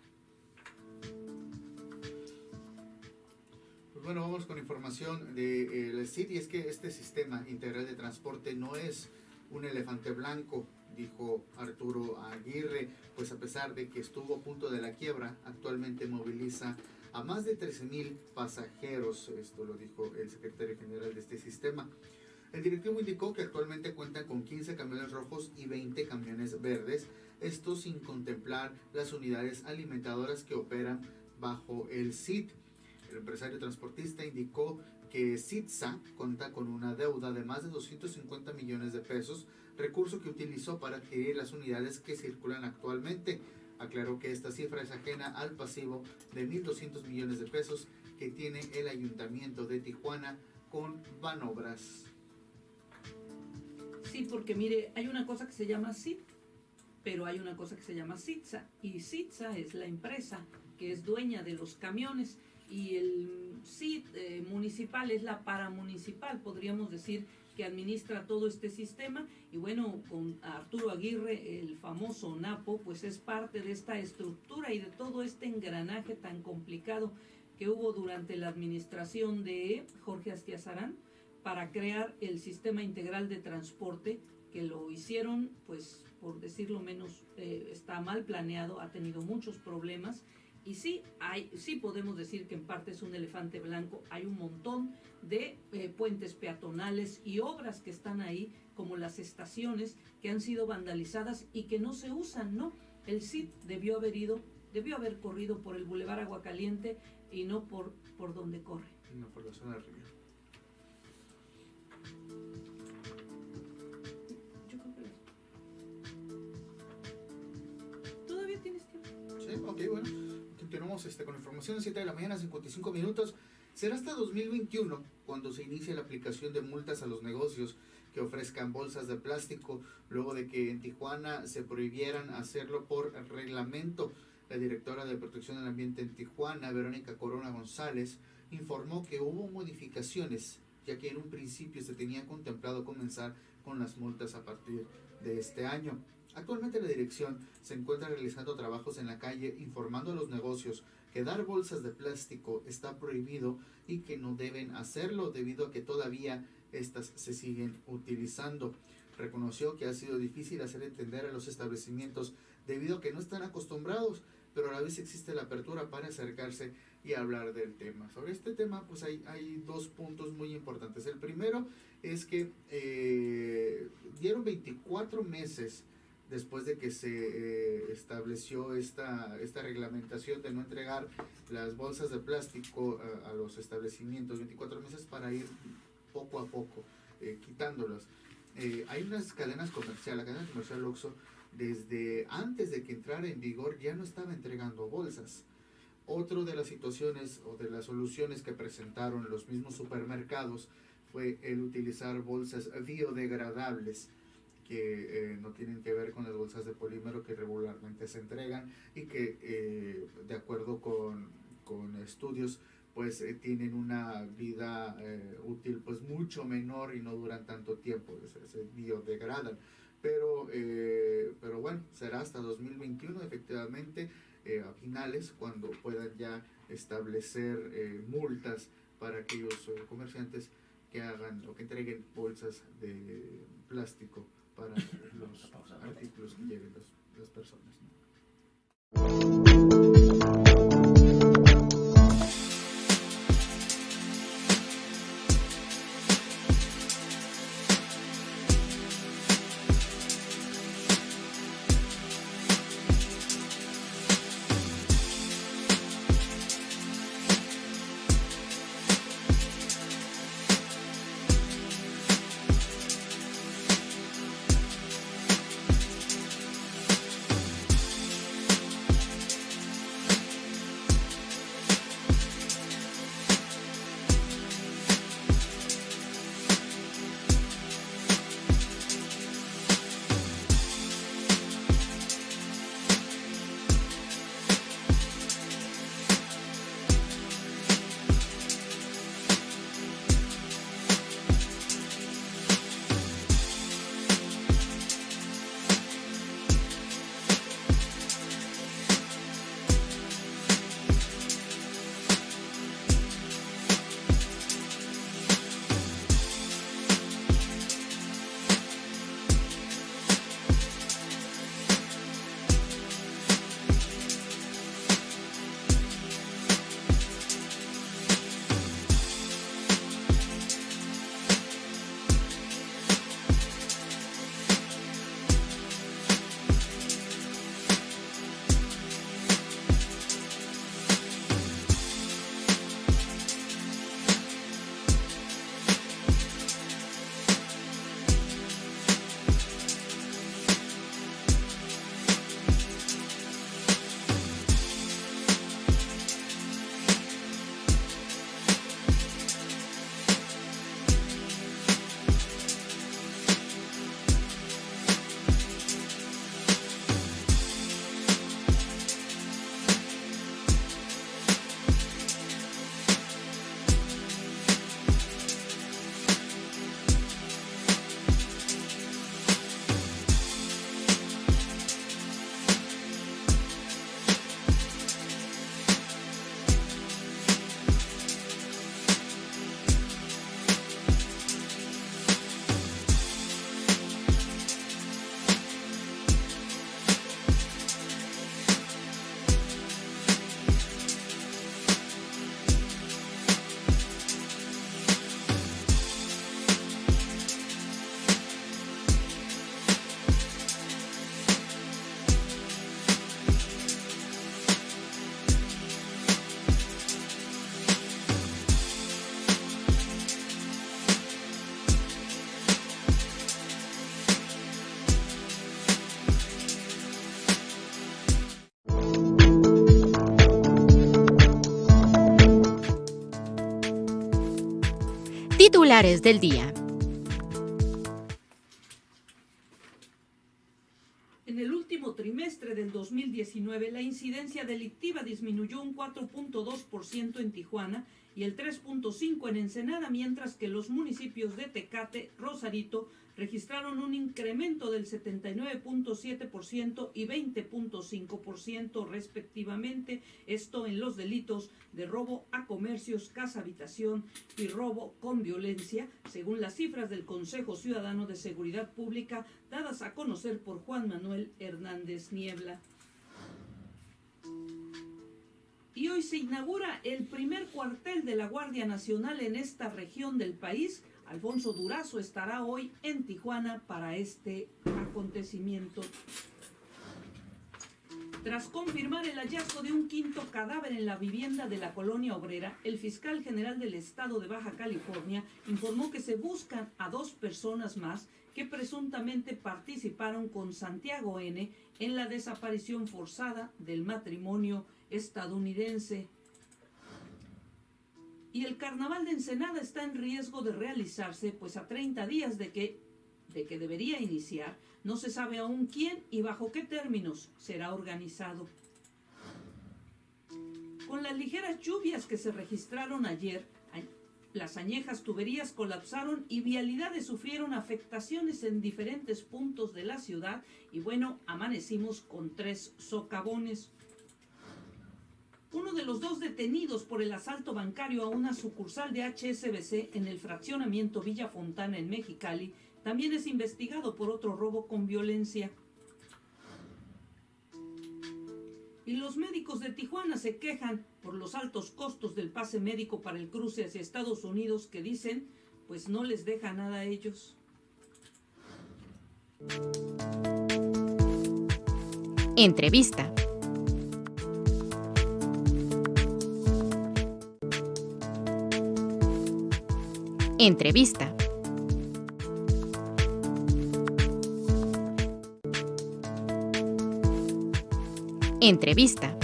Speaker 1: Pues bueno, vamos con información del CID y es que este sistema integral de transporte no es un elefante blanco, dijo Arturo Aguirre, pues a pesar de que estuvo a punto de la quiebra, actualmente moviliza a más de 13,000 pasajeros. Esto lo dijo el secretario general de este sistema. El directivo indicó que actualmente cuentan con 15 camiones rojos y 20 camiones verdes, esto sin contemplar las unidades alimentadoras que operan bajo el CID. El empresario transportista indicó que CITSA cuenta con una deuda de más de 250 millones de pesos, recurso que utilizó para adquirir las unidades que circulan actualmente. Aclaró que esta cifra es ajena al pasivo de 1.200 millones de pesos que tiene el Ayuntamiento de Tijuana con Banobras.
Speaker 6: Sí, porque mire, hay una cosa que se llama CIT, pero hay una cosa que se llama CITSA, y CITSA es la empresa que es dueña de los camiones, y el CIT municipal es la paramunicipal, podríamos decir, que administra todo este sistema. Y bueno, con Arturo Aguirre, el famoso Napo, pues es parte de esta estructura y de todo este engranaje tan complicado que hubo durante la administración de Jorge Astiazarán para crear el sistema integral de transporte, que lo hicieron, pues por decirlo menos, está mal planeado, ha tenido muchos problemas. Y sí podemos decir que en parte es un elefante blanco. Hay un montón de puentes peatonales y obras que están ahí, como las estaciones, que han sido vandalizadas y que no se usan, ¿no? El CIT debió haber corrido por el Boulevard Aguacaliente y no por donde corre.
Speaker 1: No, por la zona de Río.
Speaker 6: Yo creo que todavía tienes tiempo.
Speaker 1: Sí, ok, bueno. Continuamos con información, 7 de la mañana, 55 minutos. Será hasta 2021 cuando se inicie la aplicación de multas a los negocios que ofrezcan bolsas de plástico, luego de que en Tijuana se prohibieran hacerlo por reglamento. La directora de Protección del Ambiente en Tijuana, Verónica Corona González, informó que hubo modificaciones, ya que en un principio se tenía contemplado comenzar con las multas a partir de este año. Actualmente la dirección se encuentra realizando trabajos en la calle informando a los negocios que dar bolsas de plástico está prohibido y que no deben hacerlo debido a que todavía estas se siguen utilizando. Reconoció que ha sido difícil hacer entender a los establecimientos debido a que no están acostumbrados, pero a la vez existe la apertura para acercarse y hablar del tema. Sobre este tema pues hay dos puntos muy importantes. El primero es que dieron 24 meses después de que se estableció esta reglamentación de no entregar las bolsas de plástico a los establecimientos, 24 meses para ir poco a poco quitándolas. Hay unas cadenas comerciales, la cadena comercial Oxxo, desde antes de que entrara en vigor ya no estaba entregando bolsas. Otro de las situaciones o de las soluciones que presentaron los mismos supermercados fue el utilizar bolsas biodegradables que no tienen que ver con las bolsas de polímero que regularmente se entregan y que de acuerdo con estudios pues tienen una vida útil pues mucho menor y no duran tanto tiempo, se biodegradan. Pero bueno, será hasta 2021 efectivamente a finales cuando puedan ya establecer multas para aquellos comerciantes que hagan o que entreguen bolsas de plástico para los artículos que lleven las personas, ¿no?
Speaker 13: titulares del día.
Speaker 6: En el último trimestre del 2019, la incidencia delictiva disminuyó un 4.2% en Tijuana y el 3.5% en Ensenada, mientras que los municipios de Tecate, Rosarito, registraron un incremento del 79.7% y 20.5% respectivamente, esto en los delitos de robo a comercios, casa habitación y robo con violencia, según las cifras del Consejo Ciudadano de Seguridad Pública dadas a conocer por Juan Manuel Hernández Niebla. Y hoy se inaugura el primer cuartel de la Guardia Nacional en esta región del país. Alfonso Durazo estará hoy en Tijuana para este acontecimiento. Tras confirmar el hallazgo de un quinto cadáver en la vivienda de la colonia obrera, el fiscal general del estado de Baja California informó que se buscan a 2 personas más que presuntamente participaron con Santiago N. en la desaparición forzada del matrimonio estadounidense. Y el carnaval de Ensenada está en riesgo de realizarse, pues a 30 días de que debería iniciar, no se sabe aún quién y bajo qué términos será organizado. Con las ligeras lluvias que se registraron ayer, las añejas tuberías colapsaron y vialidades sufrieron afectaciones en diferentes puntos de la ciudad y bueno, amanecimos con 3 socavones. Uno de los 2 detenidos por el asalto bancario a una sucursal de HSBC en el fraccionamiento Villa Fontana en Mexicali también es investigado por otro robo con violencia. Y los médicos de Tijuana se quejan por los altos costos del pase médico para el cruce hacia Estados Unidos que dicen, pues no les deja nada a ellos.
Speaker 13: Entrevista. Entrevista. Entrevista.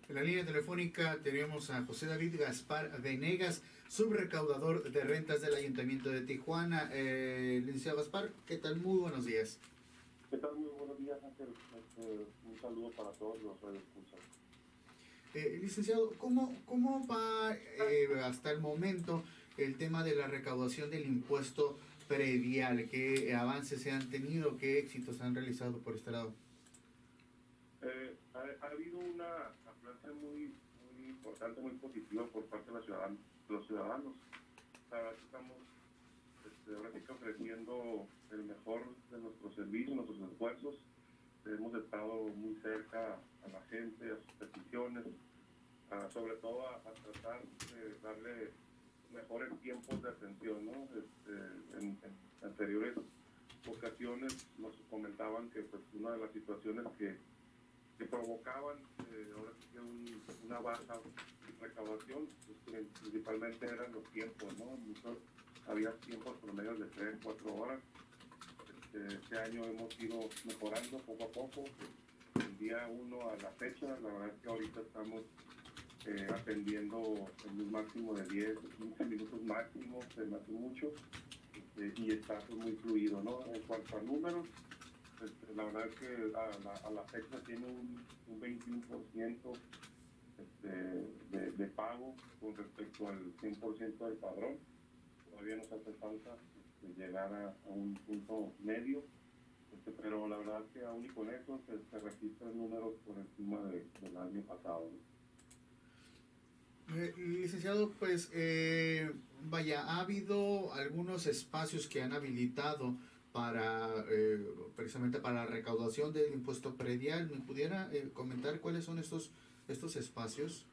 Speaker 1: En la línea telefónica tenemos a José David Gaspar Venegas, subrecaudador de rentas del Ayuntamiento de Tijuana. Licenciado Gaspar, ¿qué tal? Muy buenos días.
Speaker 14: ¿Qué tal? Muy buenos días, Ángel. Un saludo para todos los radioescuchas.
Speaker 1: Licenciado, ¿cómo va hasta el momento el tema de la recaudación del impuesto predial? ¿Qué avances se han tenido? ¿Qué éxitos han realizado por este lado?
Speaker 14: Ha habido una afluencia muy importante, muy positiva por parte de los ciudadanos. Ahora estamos ahora sí que ofreciendo el mejor de nuestros servicios, nuestros esfuerzos. Hemos estado muy cerca a la gente, a sus peticiones, sobre todo a tratar de darle mejores tiempos de atención, ¿no? En anteriores ocasiones nos comentaban que pues una de las situaciones que provocaban ahora sí que una baja recaudación, pues, principalmente eran los tiempos, ¿no? Había tiempos promedios de 3-4 horas. Este año hemos ido mejorando poco a poco. El día 1 a la fecha, la verdad es que ahorita estamos atendiendo en un máximo de 10 o 15 minutos máximo, se me hace mucho, y está pues, muy fluido, ¿no? En cuanto a números, la verdad es que a la fecha tiene un 21% de pago con respecto al 100% del padrón. Todavía nos hace falta llegar a un punto medio, pero la verdad es que aún y con eso se registran números por encima del año pasado, ¿no?
Speaker 1: Licenciado, pues ha habido algunos espacios que han habilitado para precisamente para la recaudación del impuesto predial. ¿Me pudiera comentar cuáles son estos espacios?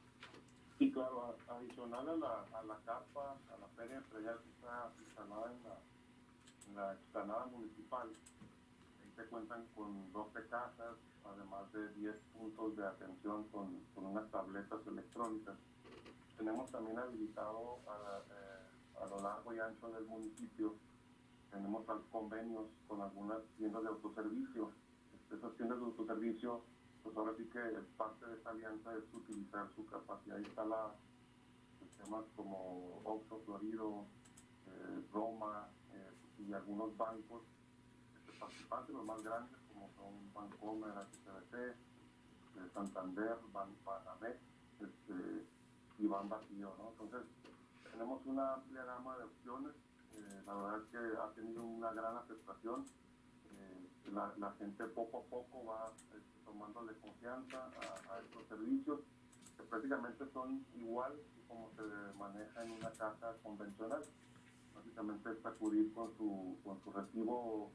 Speaker 14: Sí, claro, adicional a la carpa, a la feria predial que está instalada en la explanada municipal, ahí se cuentan con 12 casas, además de 10 puntos de atención con unas tabletas electrónicas. Tenemos también habilitado a lo largo y ancho del municipio, tenemos convenios con algunas tiendas de autoservicio. Esas tiendas de autoservicio, pues ahora sí que parte de esta alianza es utilizar su capacidad instalada. Sistemas como Oxxo, Florido, Roma y algunos bancos participantes, los más grandes, como son Bancomer, HSBC, Santander, Banamex y Banbajío, ¿no? Entonces, tenemos una amplia gama de opciones. La verdad es que ha tenido una gran aceptación. La gente poco a poco va tomándole confianza a estos servicios, que prácticamente son igual como se maneja en una casa convencional. Básicamente es acudir con su recibo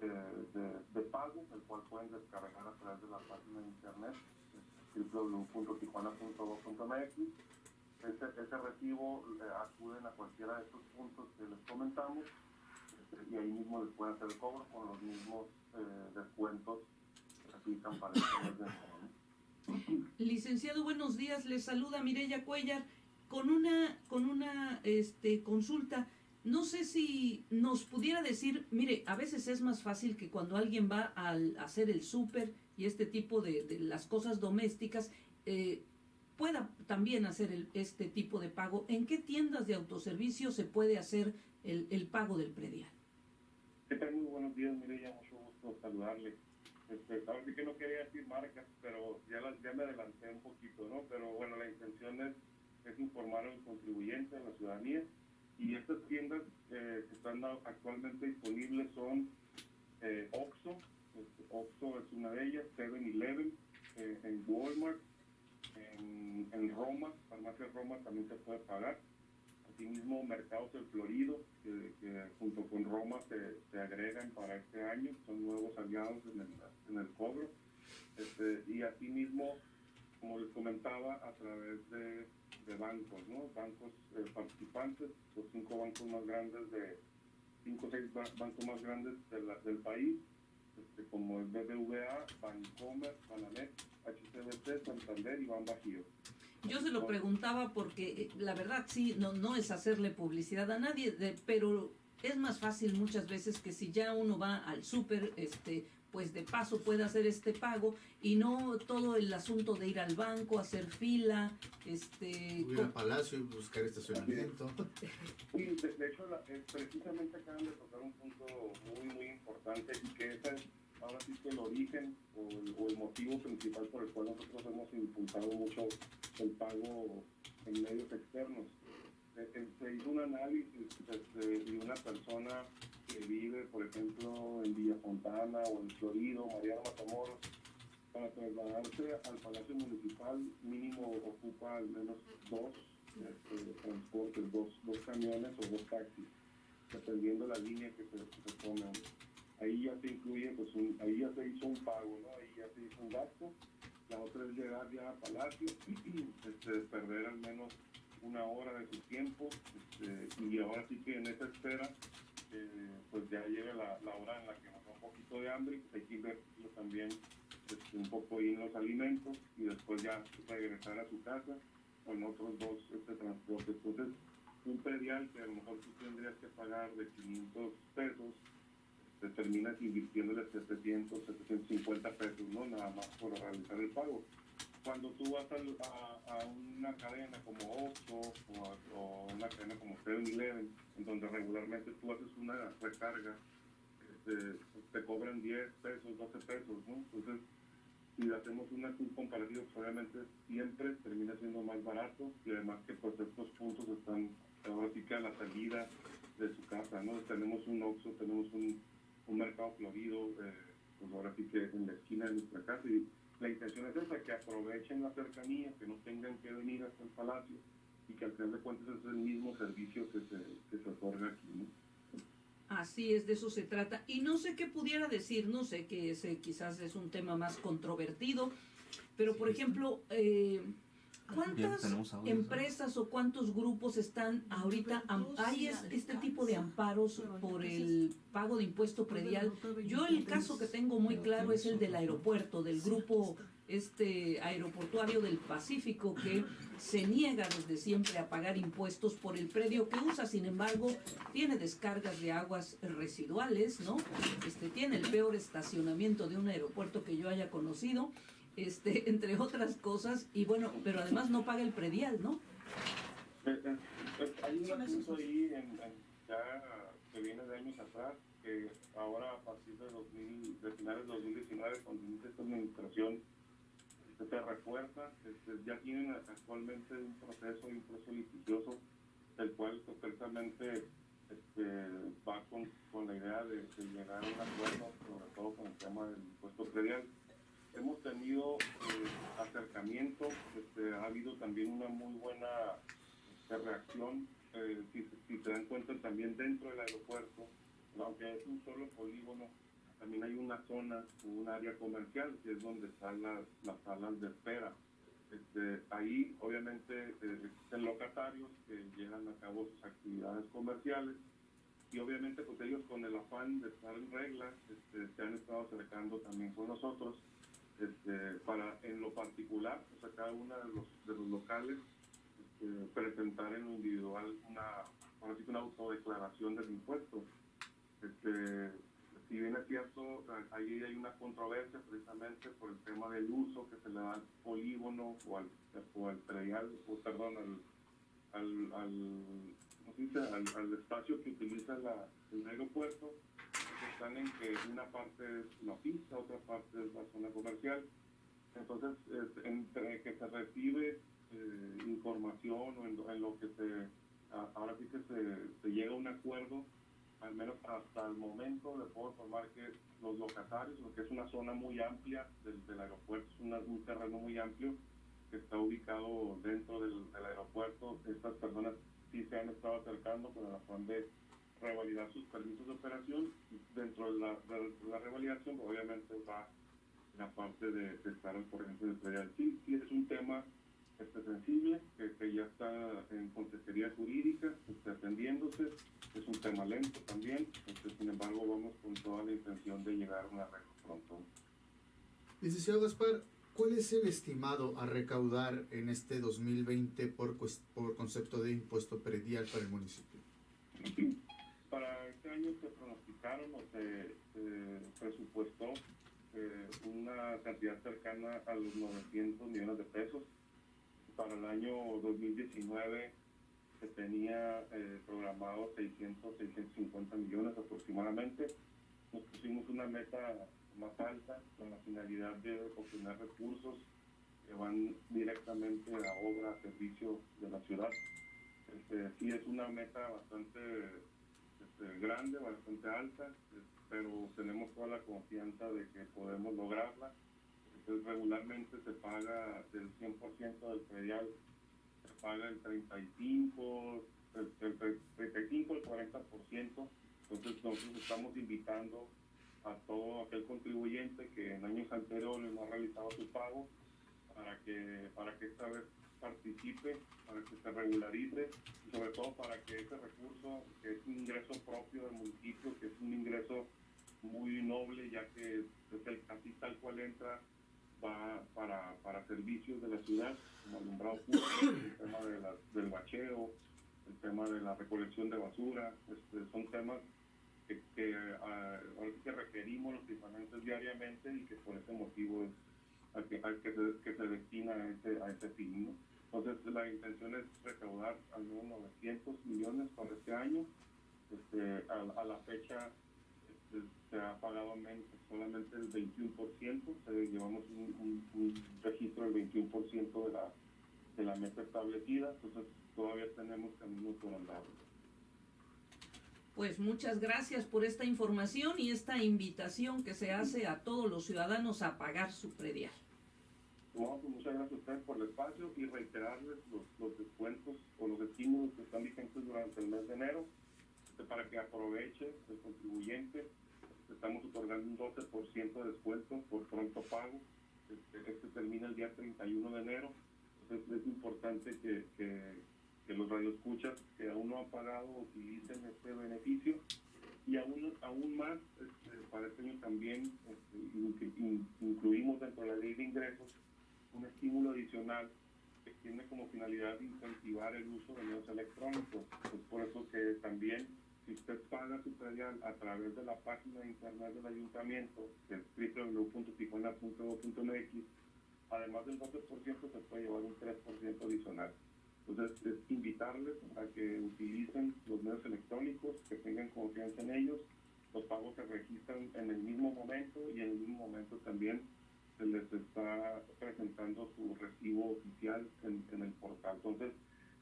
Speaker 14: de pago, el cual pueden descargar a través de la página de internet www.tijuana.gov.mx. Ese recibo acuden a cualquiera de estos puntos que les comentamos y ahí mismo les pueden hacer el cobro con los mismos descuentos que aplican para este mes de enero.
Speaker 6: Licenciado, buenos días. Les saluda Mireya Cuellar con una consulta. No sé si nos pudiera decir, mire, a veces es más fácil que cuando alguien va a hacer el súper y este tipo de las cosas domésticas, pueda también hacer este tipo de pago. ¿En qué tiendas de autoservicio se puede hacer el pago del predial?
Speaker 14: ¿Qué tal? Muy buenos días, Mireya, mucho gusto saludarle. Ahora sí que no quería decir marcas, pero ya me adelanté un poquito, ¿no? Pero bueno, la intención es informar al contribuyente, a la ciudadanía, y estas tiendas que están actualmente disponibles son Oxxo. Oxxo es una de ellas, 7-Eleven, en Walmart, en Roma, Farmacia Roma también se puede pagar. Asimismo, Mercados del Florido, que junto con Roma se agregan para este año, son nuevos aliados en el cobro. Y asimismo, como les comentaba, a través de bancos, ¿no? Bancos participantes, los 5 bancos más grandes 5 o 6 bancos más grandes del país, como el BBVA, Bancomer, Banamex, HSBC, Santander y Banbajío.
Speaker 6: Yo se lo preguntaba porque la verdad sí, no es hacerle publicidad a nadie, pero es más fácil muchas veces que si ya uno va al súper, pues de paso puede hacer este pago y no todo el asunto de ir al banco, hacer fila,
Speaker 1: ir al Palacio y buscar estacionamiento.
Speaker 14: Sí, de hecho, precisamente acaban de tocar un punto muy, muy importante y que ese es ahora sí que el origen o el motivo principal por el cual nosotros hemos impulsado mucho el pago en medios externos. Se hizo un análisis de una persona que vive, por ejemplo, en Villa Fontana o en Florido, Mariano Matamoros, para trasladarse al Palacio Municipal mínimo ocupa al menos 2 transportes, dos camiones o 2 taxis, dependiendo de la línea que se tome. Ahí ya se incluye, pues ahí ya se hizo un pago, ¿no? Ahí ya se hizo un gasto. La otra es llegar ya a Palacio, perder al menos 1 hora de su tiempo, y ahora sí que en esa espera, pues ya llega la hora en la que nos da un poquito de hambre, pues hay que invertirlo también un poco ahí en los alimentos y después ya regresar a su casa con otros 2 transportes. Entonces, un predial que a lo mejor tú tendrías que pagar de 500 pesos, te terminas invirtiéndole 700, 750 pesos, ¿no? Nada más por realizar el pago. Cuando tú vas a una cadena como Oxxo o una cadena como 7-Eleven, en donde regularmente tú haces una recarga, te cobran 10 pesos, 12 pesos, ¿no? Entonces, si hacemos un comparativo, pues obviamente siempre termina siendo más barato y además que pues estos puntos están ahora sí que a la salida de su casa, ¿no? Tenemos un Oxxo, tenemos un Mercado Florido, pues ahora sí que en la esquina de nuestra casa, y la intención es esa, que aprovechen la cercanía, que no tengan que venir hasta el Palacio y que al final de cuentas es el mismo servicio que se otorga aquí, ¿no?
Speaker 6: Así es, de eso se trata. Y no sé qué pudiera decir, no sé que ese quizás es un tema más controvertido, pero por ejemplo, ¿cuántas empresas o cuántos grupos están ahorita? ¿Hay este tipo de amparos por el pago de impuesto predial? Yo el caso que tengo muy claro es el del aeropuerto, del grupo aeroportuario del Pacífico, que se niega desde siempre a pagar impuestos por el predio que usa. Sin embargo, tiene descargas de aguas residuales, ¿no? Tiene el peor estacionamiento de un aeropuerto que yo haya conocido, entre otras cosas, y bueno, pero además no paga el predial, ¿no?
Speaker 14: Hay un asunto ahí ya que viene de años atrás, que ahora a partir de finales de 2019, cuando inicia esta administración, se refuerza. Ya tienen actualmente un proceso litigioso, el cual supuestamente va con la idea de llegar a un acuerdo, sobre todo con el tema del impuesto predial. Hemos tenido acercamiento, ha habido también una muy buena reacción, si se dan cuenta también dentro del aeropuerto, aunque es un solo polígono, también hay una zona, un área comercial, que es donde están las salas de espera. Ahí obviamente existen locatarios que llevan a cabo sus actividades comerciales, y obviamente pues ellos, con el afán de estar en regla, se han estado acercando también con nosotros para, en lo particular, pues a cada uno de los locales presentar en lo individual una autodeclaración del impuesto. Si bien es cierto, ahí hay una controversia precisamente por el tema del uso que se le da al polígono o al predial, al espacio que utiliza el aeropuerto. Están en que una parte es la pista, otra parte es la zona comercial. Entonces, entre que se recibe información o en lo que ahora sí que se llega a un acuerdo, al menos hasta el momento le puedo informar que los locatarios, porque es una zona muy amplia del aeropuerto, es un terreno muy amplio que está ubicado dentro del aeropuerto. Estas personas sí se han estado acercando con el afán de revalidar sus permisos de operación. Dentro de la revalidación obviamente va la parte de estar al corriente del predial. Sí, es un tema sensible, que ya está en consejería jurídica, atendiéndose. Es un tema lento también, sin embargo vamos con toda la intención de llegar a un arreglo pronto.
Speaker 1: Licenciado Gaspar, ¿cuál es el estimado a recaudar en este 2020 por concepto de impuesto predial para el municipio?
Speaker 14: Para este año se pronosticaron o se presupuestó una cantidad cercana a los 900 millones de pesos. Para el año 2019 se tenía programado 650 millones aproximadamente. Nos pusimos una meta más alta con la finalidad de obtener recursos que van directamente a obra, a servicio de la ciudad. Sí es una meta bastante grande, bastante alta, pero tenemos toda la confianza de que podemos lograrla. Regularmente se paga del 100% del predial, se paga el 35, el 40%. Entonces nosotros estamos invitando a todo aquel contribuyente que en años anteriores no ha realizado su pago para que esta vez participe, para que se regularice, y sobre todo para que ese recurso, que es un ingreso propio del municipio, que es un ingreso muy noble, ya que así tal cual entra, va para servicios de la ciudad, como alumbrado público, el tema del bacheo, el tema de la recolección de basura. Son temas que requerimos los tifanenses diariamente, y que por ese motivo es que se destina a ese fin, ¿no? Entonces la intención es recaudar al menos 900 millones para este año. A la fecha se ha pagado solamente el 21%, llevamos un registro del 21% de la meta establecida, entonces todavía tenemos camino por andar.
Speaker 6: Pues muchas gracias por esta información y esta invitación que se hace a todos los ciudadanos a pagar su predial.
Speaker 14: Bueno, pues muchas gracias a ustedes por el espacio, y reiterarles los descuentos o los estímulos que están vigentes durante el mes de enero, para que aproveche el contribuyente. Estamos otorgando un 12% de descuento por pronto pago. Este termina el día 31 de enero. Entonces es importante que los radioescuchas que aún no han pagado utilicen este beneficio. Y aún más, para este año también incluimos dentro de la ley de ingresos un estímulo adicional que tiene como finalidad incentivar el uso de medios electrónicos. Es por eso que también, si usted paga su predial a través de la página de internet del ayuntamiento, que es www.tijuana.gov.mx, además del 12% se puede llevar un 3% adicional. Entonces, es invitarles a que utilicen los medios electrónicos, que tengan confianza en ellos. Los pagos se registran en el mismo momento y en el mismo momento también se les está presentando su recibo oficial en el portal. Entonces,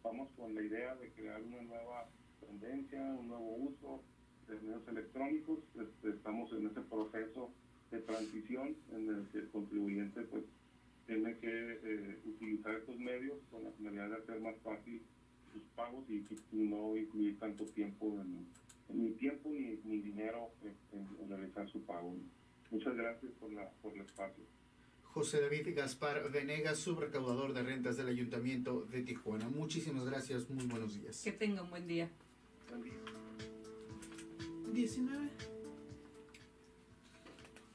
Speaker 14: vamos con la idea de crear una nueva tendencia, un nuevo uso de medios electrónicos. Estamos en ese proceso de transición en el que el contribuyente pues tiene que utilizar estos medios con la finalidad de hacer más fácil sus pagos y no incluir tanto tiempo ni tiempo ni dinero en realizar su pago. Muchas gracias por el espacio.
Speaker 1: José David Gaspar Venegas, subrecaudador de rentas del Ayuntamiento de Tijuana. Muchísimas gracias, muy buenos días.
Speaker 6: Que tenga un buen día.
Speaker 14: Buen día.
Speaker 6: 19.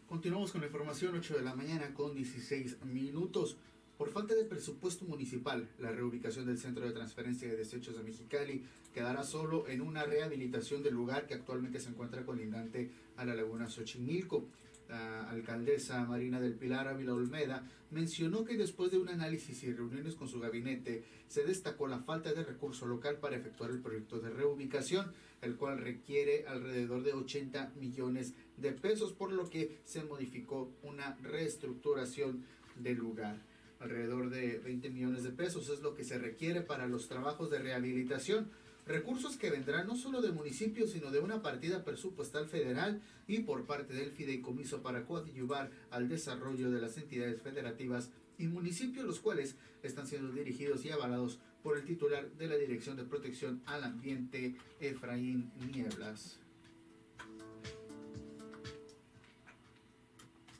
Speaker 1: Continuamos con la información, 8 de la mañana con 16 minutos. Por falta de presupuesto municipal, la reubicación del Centro de Transferencia de Desechos de Mexicali quedará solo en una rehabilitación del lugar que actualmente se encuentra colindante a la Laguna Xochimilco. La alcaldesa Marina del Pilar Ávila Olmeda mencionó que después de un análisis y reuniones con su gabinete, se destacó la falta de recurso local para efectuar el proyecto de reubicación, el cual requiere alrededor de 80 millones de pesos, por lo que se modificó una reestructuración del lugar. Alrededor de 20 millones de pesos es lo que se requiere para los trabajos de rehabilitación. Recursos que vendrán no solo del municipio, sino de una partida presupuestal federal y por parte del fideicomiso para coadyuvar al desarrollo de las entidades federativas y municipios, los cuales están siendo dirigidos y avalados por el titular de la Dirección de Protección al Ambiente, Efraín Nieblas.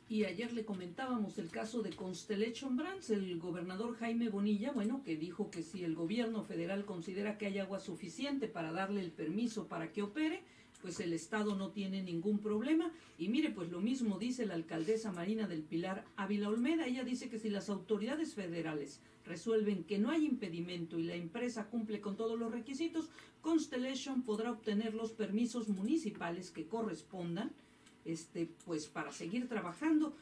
Speaker 6: Y ayer le comentábamos el caso de Constellation Brands, el gobernador Jaime Bonilla, que dijo que si el gobierno federal considera que hay agua suficiente para darle el permiso para que opere, pues el Estado no tiene ningún problema. Y mire, pues lo mismo dice la alcaldesa Marina del Pilar Ávila Olmeda. Ella dice que si las autoridades federales resuelven que no hay impedimento y la empresa cumple con todos los requisitos, Constellation podrá obtener los permisos municipales que correspondan, pues para seguir trabajando.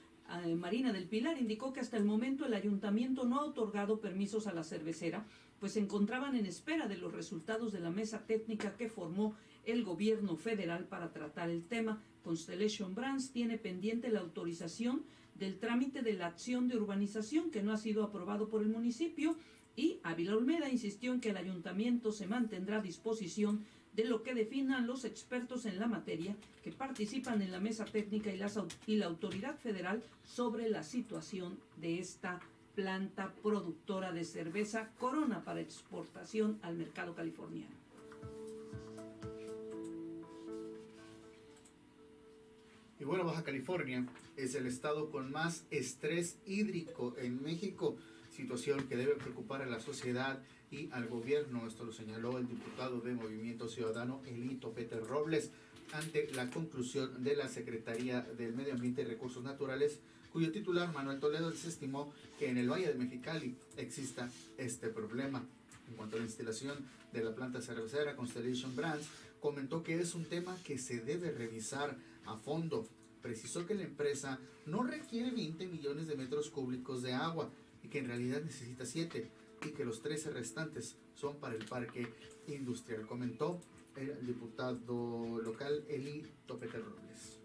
Speaker 6: Marina del Pilar indicó que hasta el momento el ayuntamiento no ha otorgado permisos a la cervecera, pues se encontraban en espera de los resultados de la mesa técnica que formó el gobierno federal para tratar el tema. Constellation Brands tiene pendiente la autorización del trámite de la acción de urbanización que no ha sido aprobado por el municipio, y Ávila Olmeda insistió en que el ayuntamiento se mantendrá a disposición de lo que definan los expertos en la materia que participan en la mesa técnica y la autoridad federal sobre la situación de esta planta productora de cerveza Corona para exportación al mercado californiano.
Speaker 1: Y bueno, Baja California es el estado con más estrés hídrico en México, situación que debe preocupar a la sociedad y al gobierno. Esto lo señaló el diputado de Movimiento Ciudadano, Elito Peter Robles, ante la conclusión de la Secretaría del Medio Ambiente y Recursos Naturales, cuyo titular, Manuel Toledo, desestimó que en el Valle de Mexicali exista este problema. En cuanto a la instalación de la planta cervecera Constellation Brands, comentó que es un tema que se debe revisar a fondo. Precisó que la empresa no requiere 20 millones de metros cúbicos de agua y que en realidad necesita 7, y que los 13 restantes son para el parque industrial, comentó el diputado local Elito Peter Robles.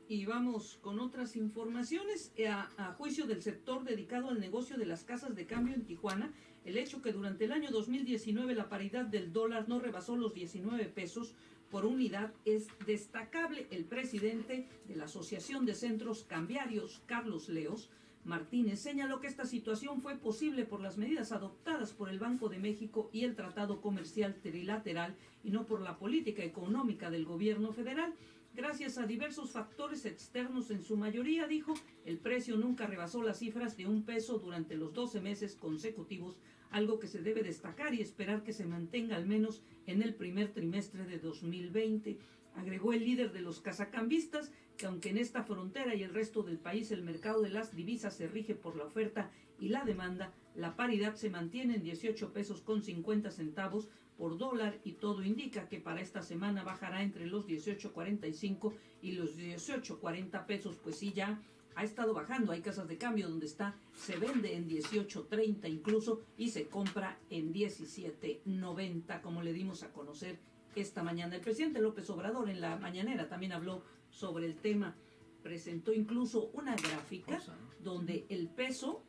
Speaker 6: Y vamos con otras informaciones. A juicio del sector dedicado al negocio de las casas de cambio en Tijuana, el hecho que durante el año 2019 la paridad del dólar no rebasó los 19 pesos por unidad es destacable. El presidente de la Asociación de Centros Cambiarios, Carlos Leos Martínez, señaló que esta situación fue posible por las medidas adoptadas por el Banco de México y el Tratado Comercial Trilateral y no por la política económica del gobierno federal. Gracias a diversos factores externos, en su mayoría, dijo, el precio nunca rebasó las cifras de $1 durante los 12 meses consecutivos, algo que se debe destacar y esperar que se mantenga al menos en el primer trimestre de 2020. Agregó el líder de los casacambistas que aunque en esta frontera y el resto del país el mercado de las divisas se rige por la oferta y la demanda, la paridad se mantiene en 18 pesos con 50 centavos por dólar y todo indica que para esta semana bajará entre los 18.45 y los 18.40 pesos, pues sí, ya ha estado bajando. Hay casas de cambio donde se vende en 18.30 incluso y se compra en 17.90, como le dimos a conocer esta mañana. El presidente López Obrador en la mañanera también habló sobre el tema. Presentó incluso una gráfica donde el peso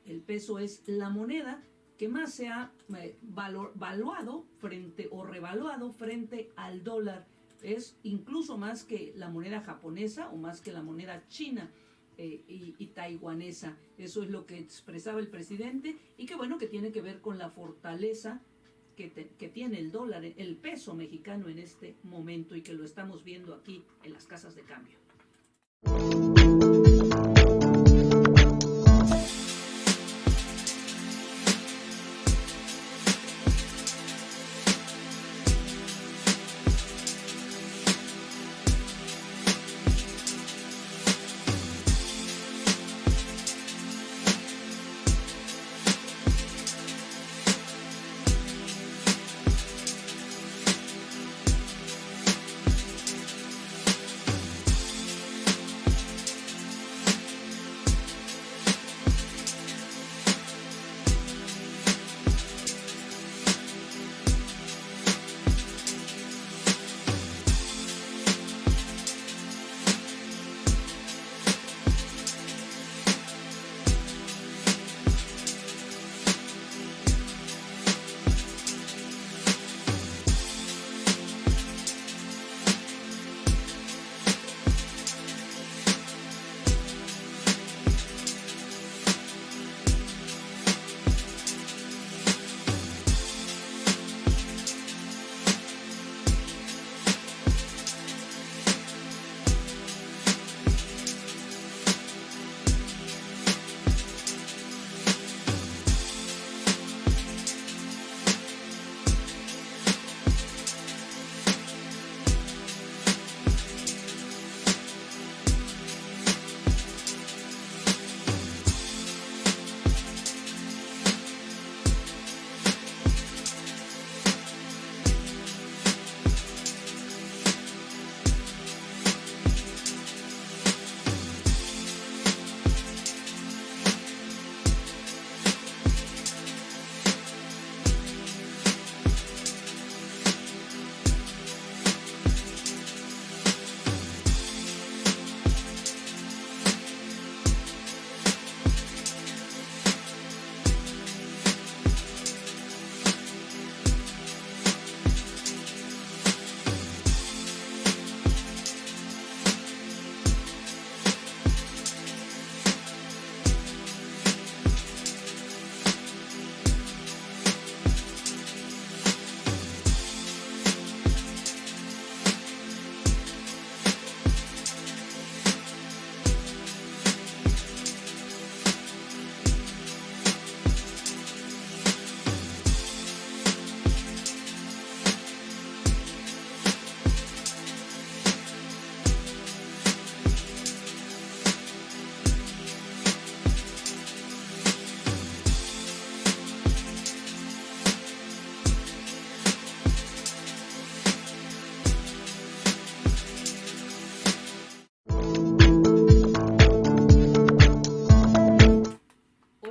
Speaker 6: es la moneda que más se ha valuado revaluado frente al dólar. Es incluso más que la moneda japonesa o más que la moneda china y taiwanesa. Eso es lo que expresaba el presidente y que bueno, que tiene que ver con la fortaleza que tiene el dólar, el peso mexicano en este momento, y que lo estamos viendo aquí en las casas de cambio.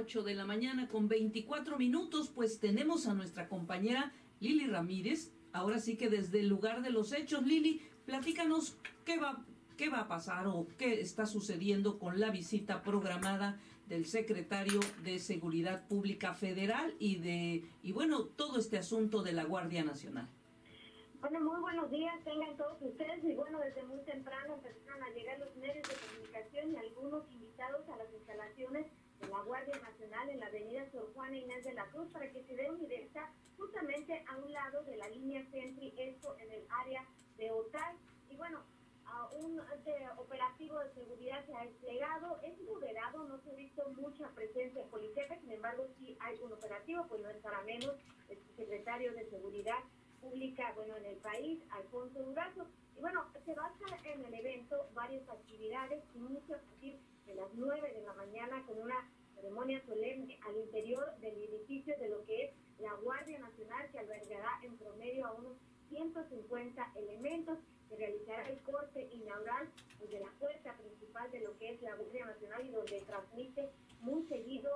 Speaker 6: De la mañana con 24 minutos, pues tenemos a nuestra compañera Lili Ramírez, ahora sí que desde el lugar de los hechos. Lili, platícanos qué va a pasar o qué está sucediendo con la visita programada del secretario de Seguridad Pública Federal y bueno, todo este asunto de la Guardia Nacional.
Speaker 15: Bueno, muy buenos días tengan todos ustedes, y bueno, desde muy temprano empezaron a llegar los medios de comunicación y algunos invitados a las instalaciones de la Guardia Nacional en la avenida Sor Juana Inés de la Cruz para que se dé una idea, está justamente a un lado de la línea Sentry, esto en el área de Otay. Y bueno, un operativo de seguridad se ha desplegado, es moderado, no se ha visto mucha presencia policíaca, sin embargo sí hay un operativo, pues no es para menos el secretario de Seguridad Pública, bueno, en el país, Alfonso Durazo. Y bueno, se basa en el evento varias actividades, inicia a partir de las 9 de la mañana con una ceremonia solemne al interior del edificio de lo que es la Guardia Nacional, que albergará en promedio a unos 150 elementos. Se realizará el corte inaugural de la puerta principal de lo que es la Guardia Nacional y donde transmite muy seguido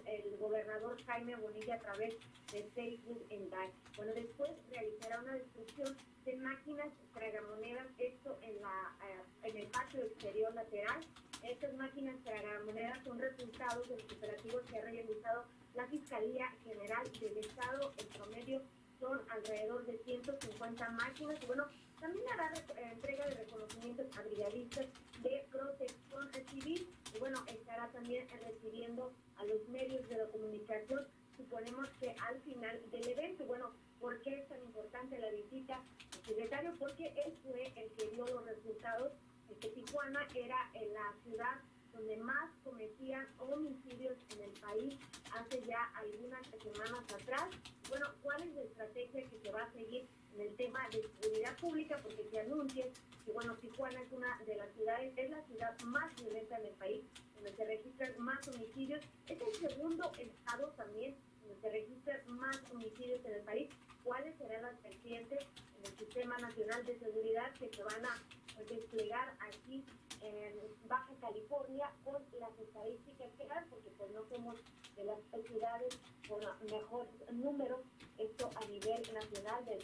Speaker 15: el gobernador Jaime Bonilla a través de Facebook en Live. Bueno, después realizará una destrucción de máquinas tragamonedas, esto en el patio exterior lateral. Estas máquinas tragamonedas son resultados de los operativos que ha realizado la Fiscalía General del Estado. En promedio son alrededor de 150 máquinas. Y bueno, también hará entrega de reconocimientos a brigadistas de protección civil. Y bueno, estará también recibiendo a los medios de la comunicación, suponemos que al final del evento. Bueno, ¿por qué es tan importante la visita del secretario? Porque él fue el que dio los resultados de que Tijuana era la ciudad donde más cometían homicidios en el país hace ya algunas semanas atrás. Bueno, ¿cuál es la estrategia que se va a seguir en el tema de seguridad pública? Porque se anuncia que, bueno, Tijuana es una de las ciudades, es la ciudad más violenta en el país, donde se registran más homicidios. Es el segundo estado también donde se registran más homicidios en el país. ¿Cuáles serán las vertientes en el Sistema Nacional de Seguridad que se van a desplegar aquí en Baja California con las estadísticas que dan? Porque pues no somos de las ciudades con mejor número, esto a nivel nacional del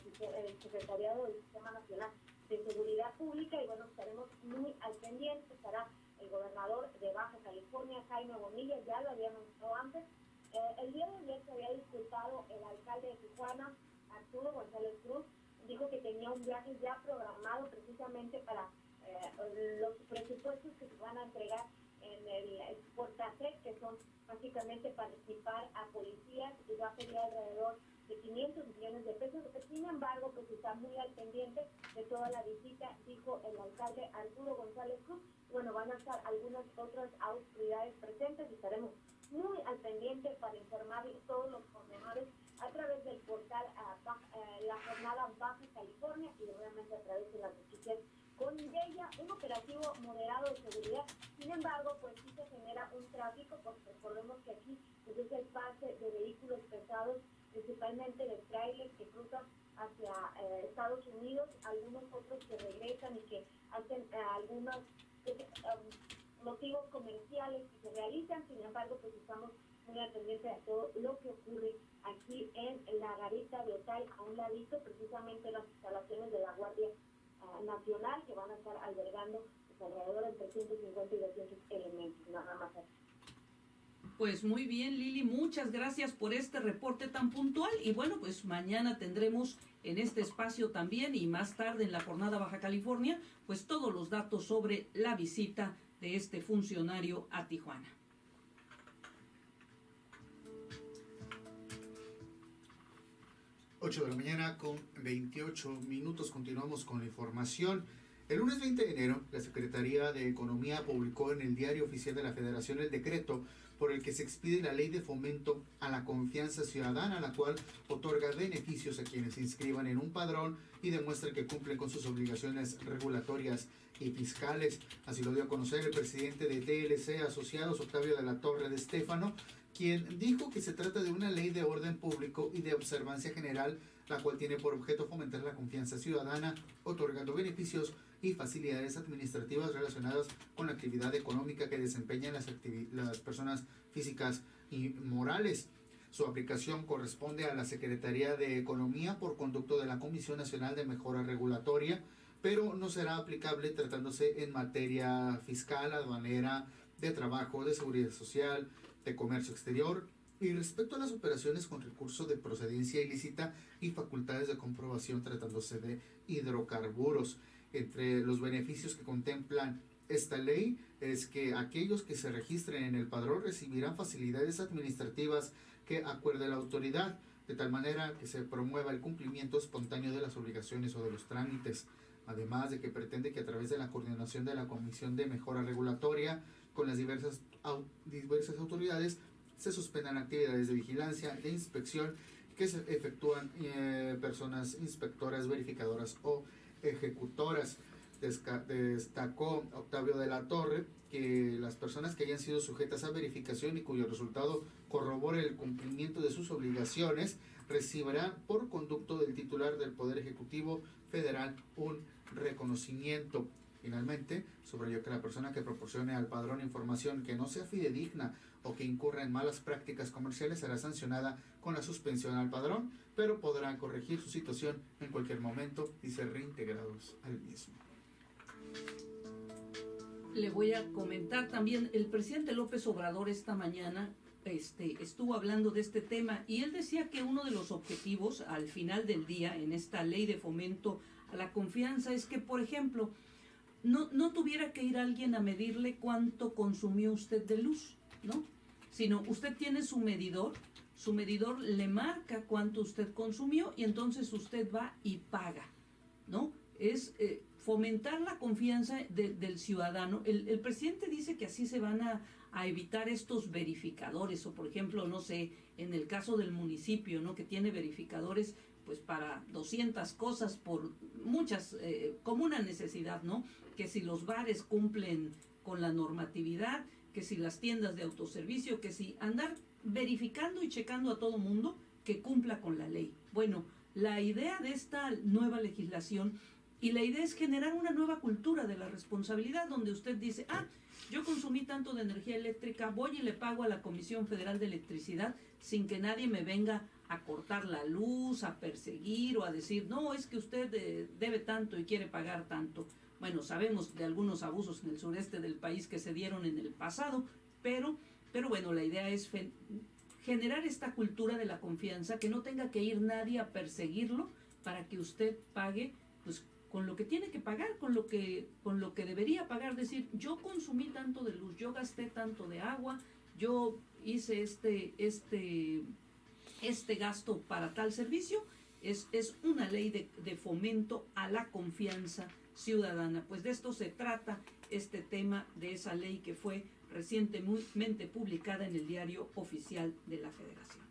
Speaker 15: Secretariado del Sistema Nacional de Seguridad Pública. Y bueno, estaremos muy al pendiente. Estará el gobernador de Baja California, Jaime Bonilla, ya lo había mencionado antes. El día de ayer se había disculpado el alcalde de Tijuana, Arturo González Cruz. Dijo que tenía un viaje ya programado precisamente para los presupuestos que se van a entregar en el Portasec, que son básicamente para equipar a policías, y va a ser alrededor de 500 millones de pesos. Sin embargo, pues está muy al pendiente de toda la visita, dijo el alcalde Arturo González Cruz. Bueno, van a estar algunas otras autoridades presentes y estaremos muy al pendiente para informarles todos los pormenores a través del portal La Jornada Baja California y obviamente a través de las noticias con ella. Un operativo moderado de seguridad. Sin embargo, pues sí se genera un tráfico, porque recordemos que aquí pues, es el pase de vehículos pesados, principalmente de trailers que cruzan hacia Estados Unidos, algunos otros que regresan y que hacen algunos motivos comerciales que se realizan. Sin embargo, pues estamos muy al pendiente de todo lo que ocurre aquí en la garita de Otay, a un ladito, precisamente las instalaciones de la Guardia Nacional, que van a estar albergando pues, alrededor entre 150 y 200 elementos, nada más.
Speaker 6: Pues muy bien, Lili, muchas gracias por este reporte tan puntual. Y bueno, pues mañana tendremos en este espacio también, y más tarde en la Jornada Baja California, pues todos los datos sobre la visita de este funcionario a Tijuana.
Speaker 1: Ocho de la mañana con 28 minutos. Continuamos con la información. El lunes 20 de enero, la Secretaría de Economía publicó en el Diario Oficial de la Federación el decreto por el que se expide la Ley de Fomento a la Confianza Ciudadana, la cual otorga beneficios a quienes se inscriban en un padrón y demuestra que cumplen con sus obligaciones regulatorias y fiscales. Así lo dio a conocer el presidente de TLC Asociados, Octavio de la Torre de Estéfano, quien dijo que se trata de una ley de orden público y de observancia general, la cual tiene por objeto fomentar la confianza ciudadana, otorgando beneficios y facilidades administrativas relacionadas con la actividad económica que desempeñan las personas físicas y morales. Su aplicación corresponde a la Secretaría de Economía por conducto de la Comisión Nacional de Mejora Regulatoria, pero no será aplicable tratándose en materia fiscal, aduanera, de trabajo, de seguridad social, de comercio exterior, y respecto a las operaciones con recurso de procedencia ilícita y facultades de comprobación tratándose de hidrocarburos. Entre los beneficios que contemplan esta ley es que aquellos que se registren en el padrón recibirán facilidades administrativas que acuerde la autoridad, de tal manera que se promueva el cumplimiento espontáneo de las obligaciones o de los trámites. Además de que pretende que a través de la coordinación de la Comisión de Mejora Regulatoria con las diversas autoridades se suspendan actividades de vigilancia, de inspección que se efectúan personas inspectoras, verificadoras o ejecutoras. Destacó Octavio de la Torre que las personas que hayan sido sujetas a verificación y cuyo resultado corrobore el cumplimiento de sus obligaciones recibirá por conducto del titular del Poder Ejecutivo Federal un reconocimiento. Finalmente, subrayó que la persona que proporcione al padrón información que no sea fidedigna o que incurra en malas prácticas comerciales será sancionada con la suspensión al padrón, pero podrá corregir su situación en cualquier momento y ser reintegrados al mismo.
Speaker 6: Le voy a comentar también, el presidente López Obrador esta mañana estuvo hablando de este tema y él decía que uno de los objetivos al final del día en esta ley de fomento a la confianza es que, por ejemplo, no tuviera que ir alguien a medirle cuánto consumió usted de luz, ¿no? Sino usted tiene su medidor le marca cuánto usted consumió y entonces usted va y paga, ¿no? Es fomentar la confianza del ciudadano. El presidente dice que así se van a evitar estos verificadores, o por ejemplo, no sé, en el caso del municipio, ¿no? Que tiene verificadores pues para 200 cosas por muchas, como una necesidad, ¿no? Que si los bares cumplen con la normatividad, que si las tiendas de autoservicio, que si andar verificando y checando a todo mundo que cumpla con la ley. Bueno, la idea de esta nueva legislación y la idea es generar una nueva cultura de la responsabilidad donde usted dice, yo consumí tanto de energía eléctrica, voy y le pago a la Comisión Federal de Electricidad sin que nadie me venga a cortar la luz, a perseguir o a decir, no, es que usted debe tanto y quiere pagar tanto. Bueno, sabemos de algunos abusos en el sureste del país que se dieron en el pasado, pero bueno, la idea es generar esta cultura de la confianza, que no tenga que ir nadie a perseguirlo para que usted pague pues con lo que tiene que pagar, con lo que debería pagar, decir, yo consumí tanto de luz, yo gasté tanto de agua, yo hice este gasto para tal servicio. Es una ley de fomento a la confianza ciudadana. Pues de esto se trata este tema de esa ley que fue recientemente publicada en el Diario Oficial de la Federación.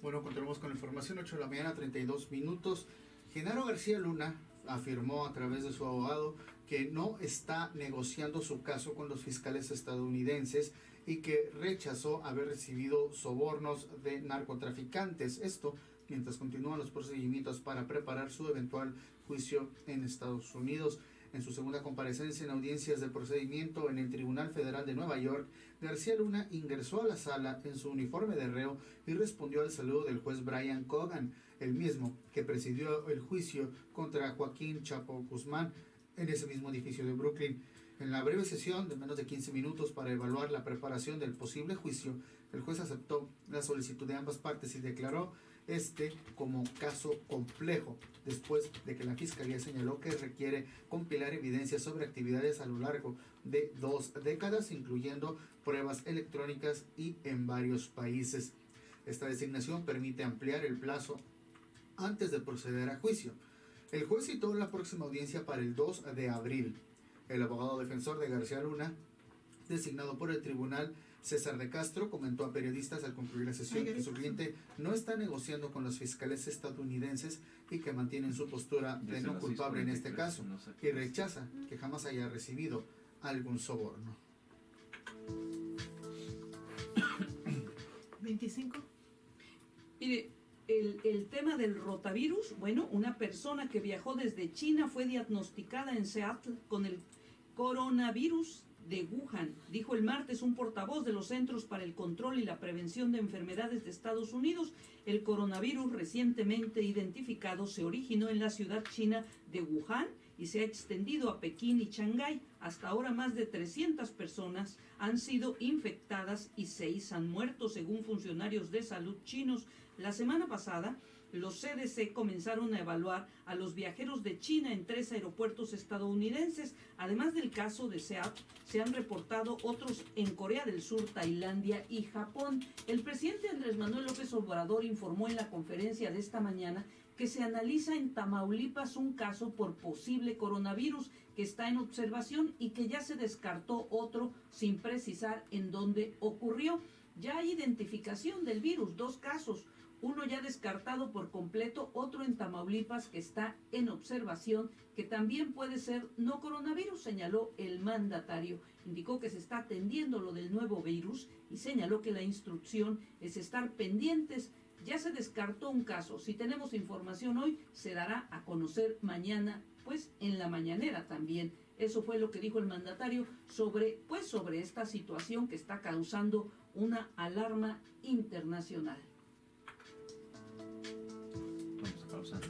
Speaker 1: Bueno, continuamos con la información, 8 de la mañana, 32 minutos. Genaro García Luna afirmó a través de su abogado que no está negociando su caso con los fiscales estadounidenses y que rechazó haber recibido sobornos de narcotraficantes. Esto mientras continúan los procedimientos para preparar su eventual juicio en Estados Unidos. En su segunda comparecencia en audiencias de procedimiento en el Tribunal Federal de Nueva York, García Luna ingresó a la sala en su uniforme de reo y respondió al saludo del juez Brian Cogan, el mismo que presidió el juicio contra Joaquín Chapo Guzmán en ese mismo edificio de Brooklyn. En la breve sesión de menos de 15 minutos para evaluar la preparación del posible juicio, el juez aceptó la solicitud de ambas partes y declaró como caso complejo, después de que la Fiscalía señaló que requiere compilar evidencias sobre actividades a lo largo de 2 décadas, incluyendo pruebas electrónicas y en varios países. Esta designación permite ampliar el plazo antes de proceder a juicio. El juez citó la próxima audiencia para el 2 de abril. El abogado defensor de García Luna, designado por el tribunal, César de Castro, comentó a periodistas al concluir la sesión que su cliente no está negociando con los fiscales estadounidenses y que mantienen su postura de no culpable en este caso y rechaza que jamás haya recibido algún soborno.
Speaker 6: 25. Mire, el tema del rotavirus, bueno, una persona que viajó desde China fue diagnosticada en Seattle con el coronavirus de Wuhan, dijo el martes un portavoz de los Centros para el Control y la Prevención de Enfermedades de Estados Unidos. El coronavirus recientemente identificado se originó en la ciudad china de Wuhan y se ha extendido a Pekín y Shanghái. Hasta ahora más de 300 personas han sido infectadas y 6 han muerto, según funcionarios de salud chinos. La semana pasada, los CDC comenzaron a evaluar a los viajeros de China en 3 aeropuertos estadounidenses. Además del caso de Seattle, se han reportado otros en Corea del Sur, Tailandia y Japón. El presidente Andrés Manuel López Obrador informó en la conferencia de esta mañana que se analiza en Tamaulipas un caso por posible coronavirus que está en observación y que ya se descartó otro sin precisar en dónde ocurrió. Ya hay identificación del virus, 2 casos. uno ya descartado por completo, otro en Tamaulipas que está en observación, que también puede ser no coronavirus, señaló el mandatario. Indicó que se está atendiendo lo del nuevo virus y señaló que la instrucción es estar pendientes. Ya se descartó un caso. Si tenemos información hoy, se dará a conocer mañana, pues en la mañanera también. Eso fue lo que dijo el mandatario sobre esta situación que está causando una alarma internacional.
Speaker 16: Vamos a pausar.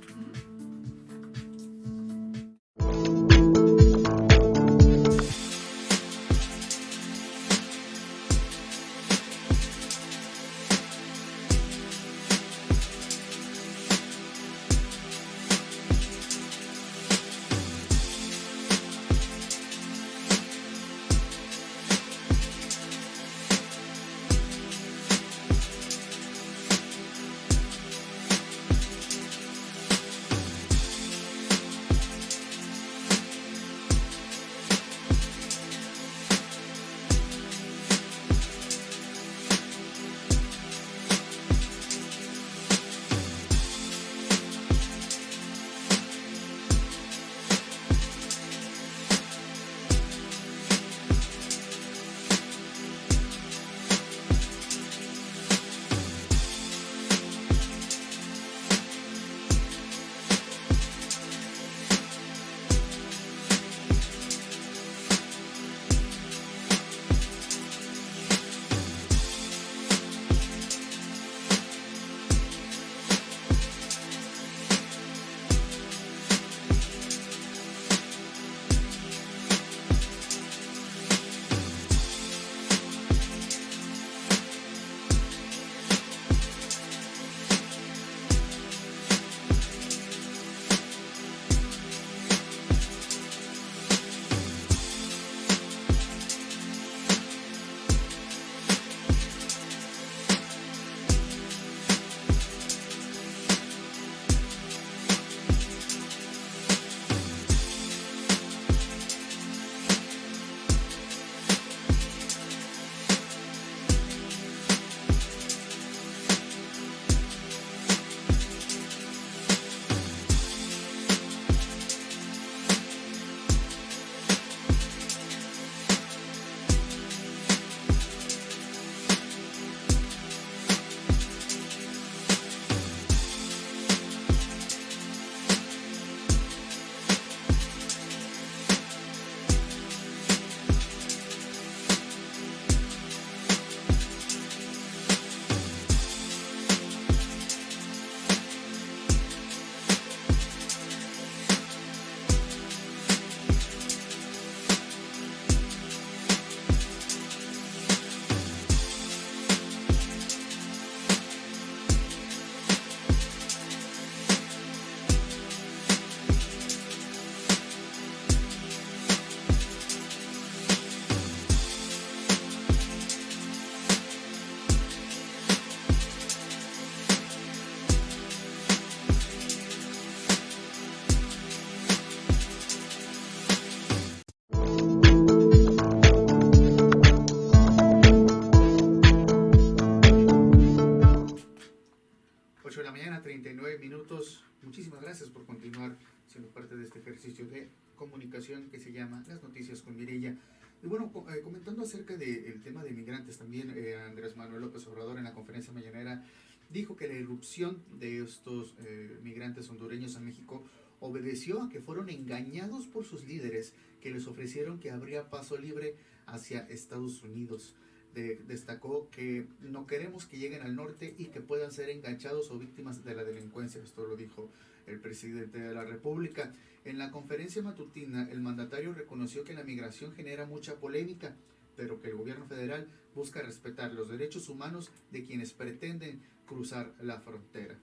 Speaker 1: Muchísimas gracias por continuar siendo parte de este ejercicio de comunicación que se llama Las Noticias con Mireya. Y bueno, comentando acerca del tema de migrantes, también Andrés Manuel López Obrador en la conferencia mañanera dijo que la irrupción de estos migrantes hondureños a México obedeció a que fueron engañados por sus líderes que les ofrecieron que habría paso libre hacia Estados Unidos. Destacó que no queremos que lleguen al norte y que puedan ser enganchados o víctimas de la delincuencia. Esto lo dijo el presidente de la República. En la conferencia matutina, el mandatario reconoció que la migración genera mucha polémica, pero que el gobierno federal busca respetar los derechos humanos de quienes pretenden cruzar la frontera.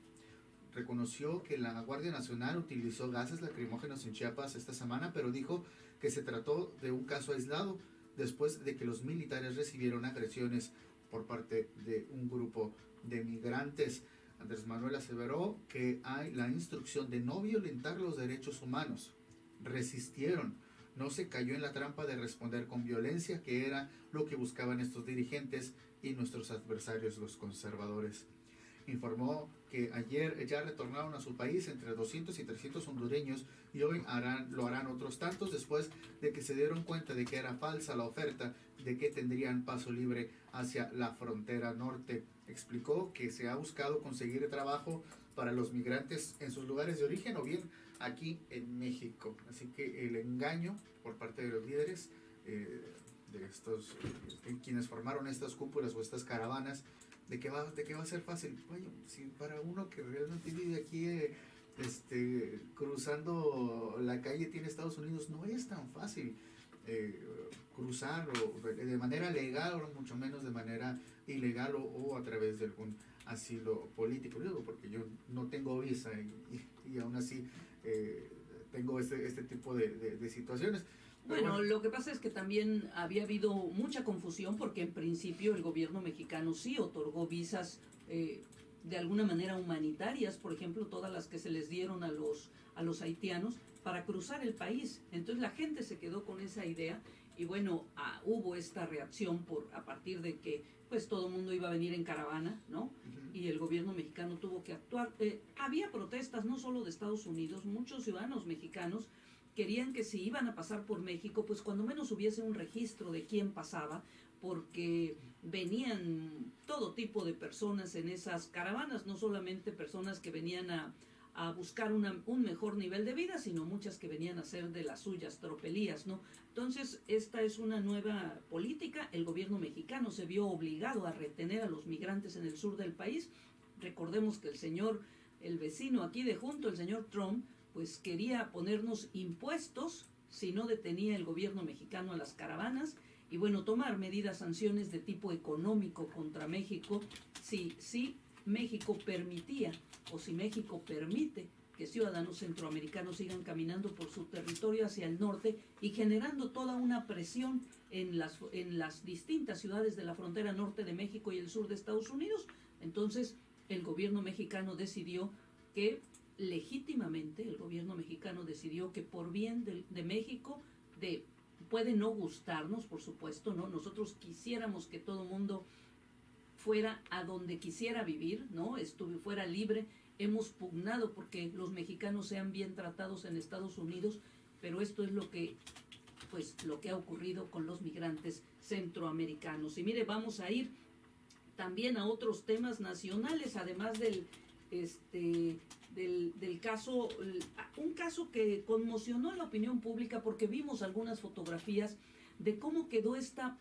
Speaker 1: Reconoció que la Guardia Nacional utilizó gases lacrimógenos en Chiapas esta semana, pero dijo que se trató de un caso aislado después de que los militares recibieron agresiones por parte de un grupo de migrantes. Andrés Manuel aseveró que hay la instrucción de no violentar los derechos humanos. Resistieron, no se cayó en la trampa de responder con violencia, que era lo que buscaban estos dirigentes y nuestros adversarios, los conservadores. Informó que ayer ya retornaron a su país entre 200 y 300 hondureños y hoy lo harán otros tantos después de que se dieron cuenta de que era falsa la oferta de que tendrían paso libre hacia la frontera norte. Explicó que se ha buscado conseguir trabajo para los migrantes en sus lugares de origen o bien aquí en México. Así que el engaño por parte de los líderes de estos quienes formaron estas cúpulas o estas caravanas de que va a ser fácil. Bueno, si para uno que realmente vive aquí cruzando la calle tiene Estados Unidos, no es tan fácil cruzar de manera legal o mucho menos de manera ilegal o a través de algún asilo político. Digo, porque yo no tengo visa y aún así tengo este tipo de situaciones.
Speaker 6: Bueno, lo que pasa es que también había habido mucha confusión porque en principio el gobierno mexicano sí otorgó visas de alguna manera humanitarias, por ejemplo, todas las que se les dieron a los haitianos para cruzar el país. Entonces la gente se quedó con esa idea y bueno, hubo esta reacción a partir de que pues todo el mundo iba a venir en caravana, ¿no? Y el gobierno mexicano tuvo que actuar. Había protestas no solo de Estados Unidos, muchos ciudadanos mexicanos querían que si iban a pasar por México, pues cuando menos hubiese un registro de quién pasaba, porque venían todo tipo de personas en esas caravanas, no solamente personas que venían a buscar un mejor nivel de vida, sino muchas que venían a hacer de las suyas tropelías, ¿no? Entonces, esta es una nueva política. El gobierno mexicano se vio obligado a retener a los migrantes en el sur del país. Recordemos que el vecino aquí de junto, el señor Trump, pues quería ponernos impuestos si no detenía el gobierno mexicano a las caravanas y bueno, tomar medidas, sanciones de tipo económico contra México si México permitía o si México permite que ciudadanos centroamericanos sigan caminando por su territorio hacia el norte y generando toda una presión en las distintas ciudades de la frontera norte de México y el sur de Estados Unidos. Entonces, el gobierno mexicano decidió que legítimamente el gobierno mexicano decidió que por bien de México, puede no gustarnos, por supuesto, ¿no? Nosotros quisiéramos que todo mundo fuera a donde quisiera vivir, ¿no? Fuera libre. Hemos pugnado porque los mexicanos sean bien tratados en Estados Unidos, pero esto es lo que ha ocurrido con los migrantes centroamericanos. Y mire, vamos a ir también a otros temas nacionales, además del caso, un caso que conmocionó a la opinión pública porque vimos algunas fotografías de cómo quedó esta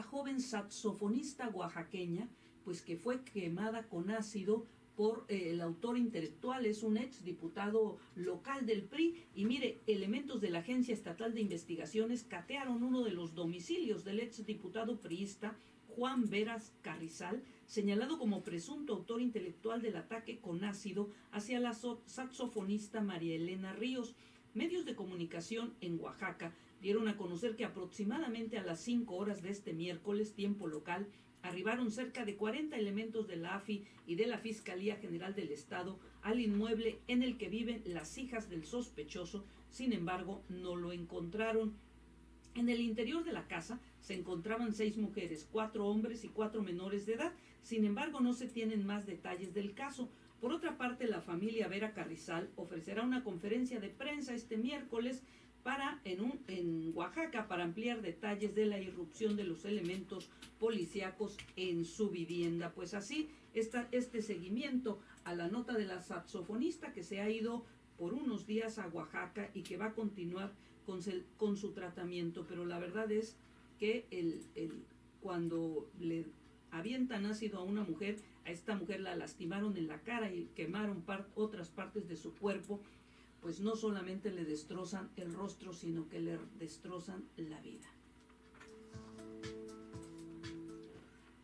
Speaker 6: joven saxofonista oaxaqueña, pues que fue quemada con ácido por el autor intelectual, es un ex diputado local del PRI, y mire, elementos de la Agencia Estatal de Investigaciones catearon uno de los domicilios del ex diputado priista Juan Veras Carrizal, señalado como presunto autor intelectual del ataque con ácido hacia la saxofonista María Elena Ríos. Medios de comunicación en Oaxaca dieron a conocer que aproximadamente a las 5 horas de este miércoles, tiempo local, arribaron cerca de 40 elementos de la AFI y de la Fiscalía General del Estado al inmueble en el que viven las hijas del sospechoso. Sin embargo, no lo encontraron. En el interior de la casa se encontraban 6 mujeres, 4 hombres y 4 menores de edad. Sin embargo, no se tienen más detalles del caso. Por otra parte, la familia Vera Carrizal ofrecerá una conferencia de prensa este miércoles en Oaxaca para ampliar detalles de la irrupción de los elementos policíacos en su vivienda. Pues así está este seguimiento a la nota de la saxofonista que se ha ido por unos días a Oaxaca y que va a continuar con su tratamiento. Pero la verdad es que cuando le avientan ácido a una mujer, a esta mujer la lastimaron en la cara y quemaron otras partes de su cuerpo, pues no solamente le destrozan el rostro, sino que le destrozan la vida.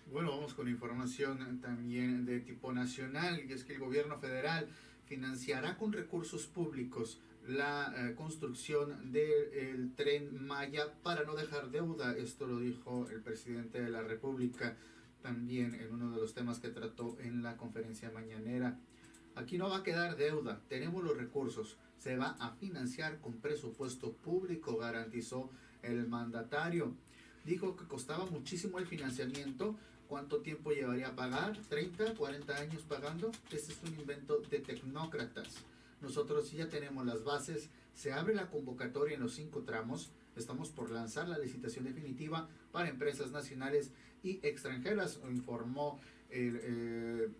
Speaker 1: Bueno, vamos con información también de tipo nacional, y es que el gobierno federal financiará con recursos públicos la construcción del Tren Maya para no dejar deuda. Esto lo dijo el presidente de la República también en uno de los temas que trató en la conferencia mañanera. Aquí no va a quedar deuda, tenemos los recursos, se va a financiar con presupuesto público, garantizó el mandatario. Dijo que costaba muchísimo el financiamiento ¿Cuánto tiempo llevaría a pagar? ¿30, 40 años pagando? Este es un invento de tecnócratas. Nosotros ya tenemos las bases, se abre la convocatoria en los 5 tramos, estamos por lanzar la licitación definitiva para empresas nacionales y extranjeras, informó el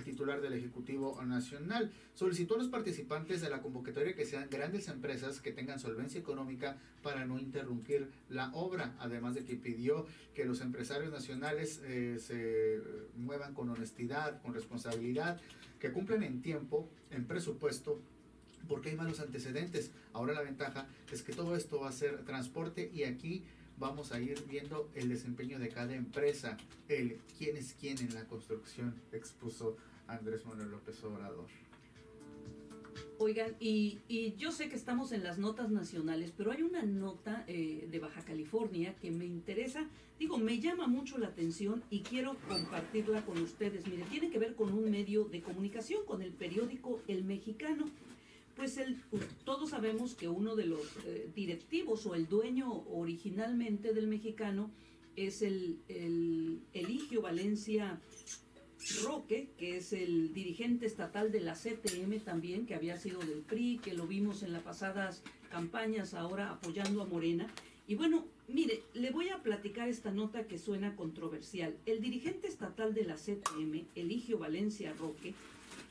Speaker 1: titular del Ejecutivo Nacional. Solicitó a los participantes de la convocatoria que sean grandes empresas que tengan solvencia económica para no interrumpir la obra, además de que pidió que los empresarios nacionales se muevan con honestidad, con responsabilidad, que cumplan en tiempo, en presupuesto, porque hay malos antecedentes. Ahora la ventaja es que todo esto va a ser transporte y aquí vamos a ir viendo el desempeño de cada empresa, el quién es quién en la construcción, expuso Andrés Manuel López Obrador.
Speaker 6: Oigan, y yo sé que estamos en las notas nacionales, pero hay una nota de Baja California que me interesa, me llama mucho la atención y quiero compartirla con ustedes. Mire, tiene que ver con un medio de comunicación, con el periódico El Mexicano. Pues todos sabemos que uno de los directivos o el dueño originalmente del Mexicano es el Eligio Valencia Roque, que es el dirigente estatal de la CTM también, que había sido del PRI, que lo vimos en las pasadas campañas, ahora apoyando a Morena. Y bueno, mire, le voy a platicar esta nota que suena controversial. El dirigente estatal de la CTM, Eligio Valencia Roque,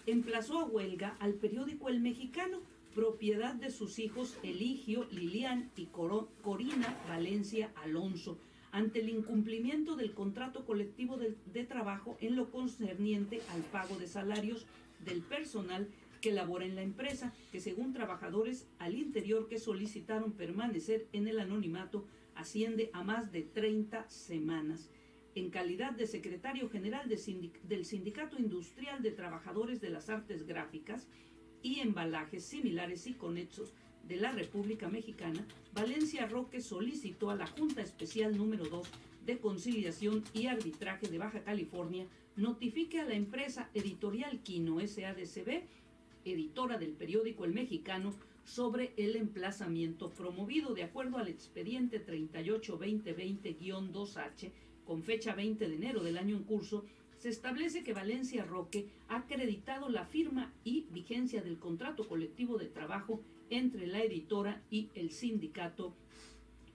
Speaker 6: emplazó a huelga al periódico El Mexicano, propiedad de sus hijos Eligio, Lilian y Corina Valencia Alonso, ante el incumplimiento del contrato colectivo de trabajo en lo concerniente al pago de salarios del personal que labora en la empresa, que según trabajadores al interior que solicitaron permanecer en el anonimato asciende a más de 30 semanas. En calidad de secretario general del Sindicato Industrial de Trabajadores de las Artes Gráficas y Embalajes Similares y Conexos de la República Mexicana, Valencia Roque solicitó a la Junta Especial número 2 de Conciliación y Arbitraje de Baja California notifique a la empresa Editorial Quino SADCB, editora del periódico El Mexicano, sobre el emplazamiento promovido de acuerdo al expediente 38-2020-2H, con fecha 20 de enero del año en curso. Se establece que Valencia Roque ha acreditado la firma y vigencia del contrato colectivo de trabajo entre la editora y el sindicato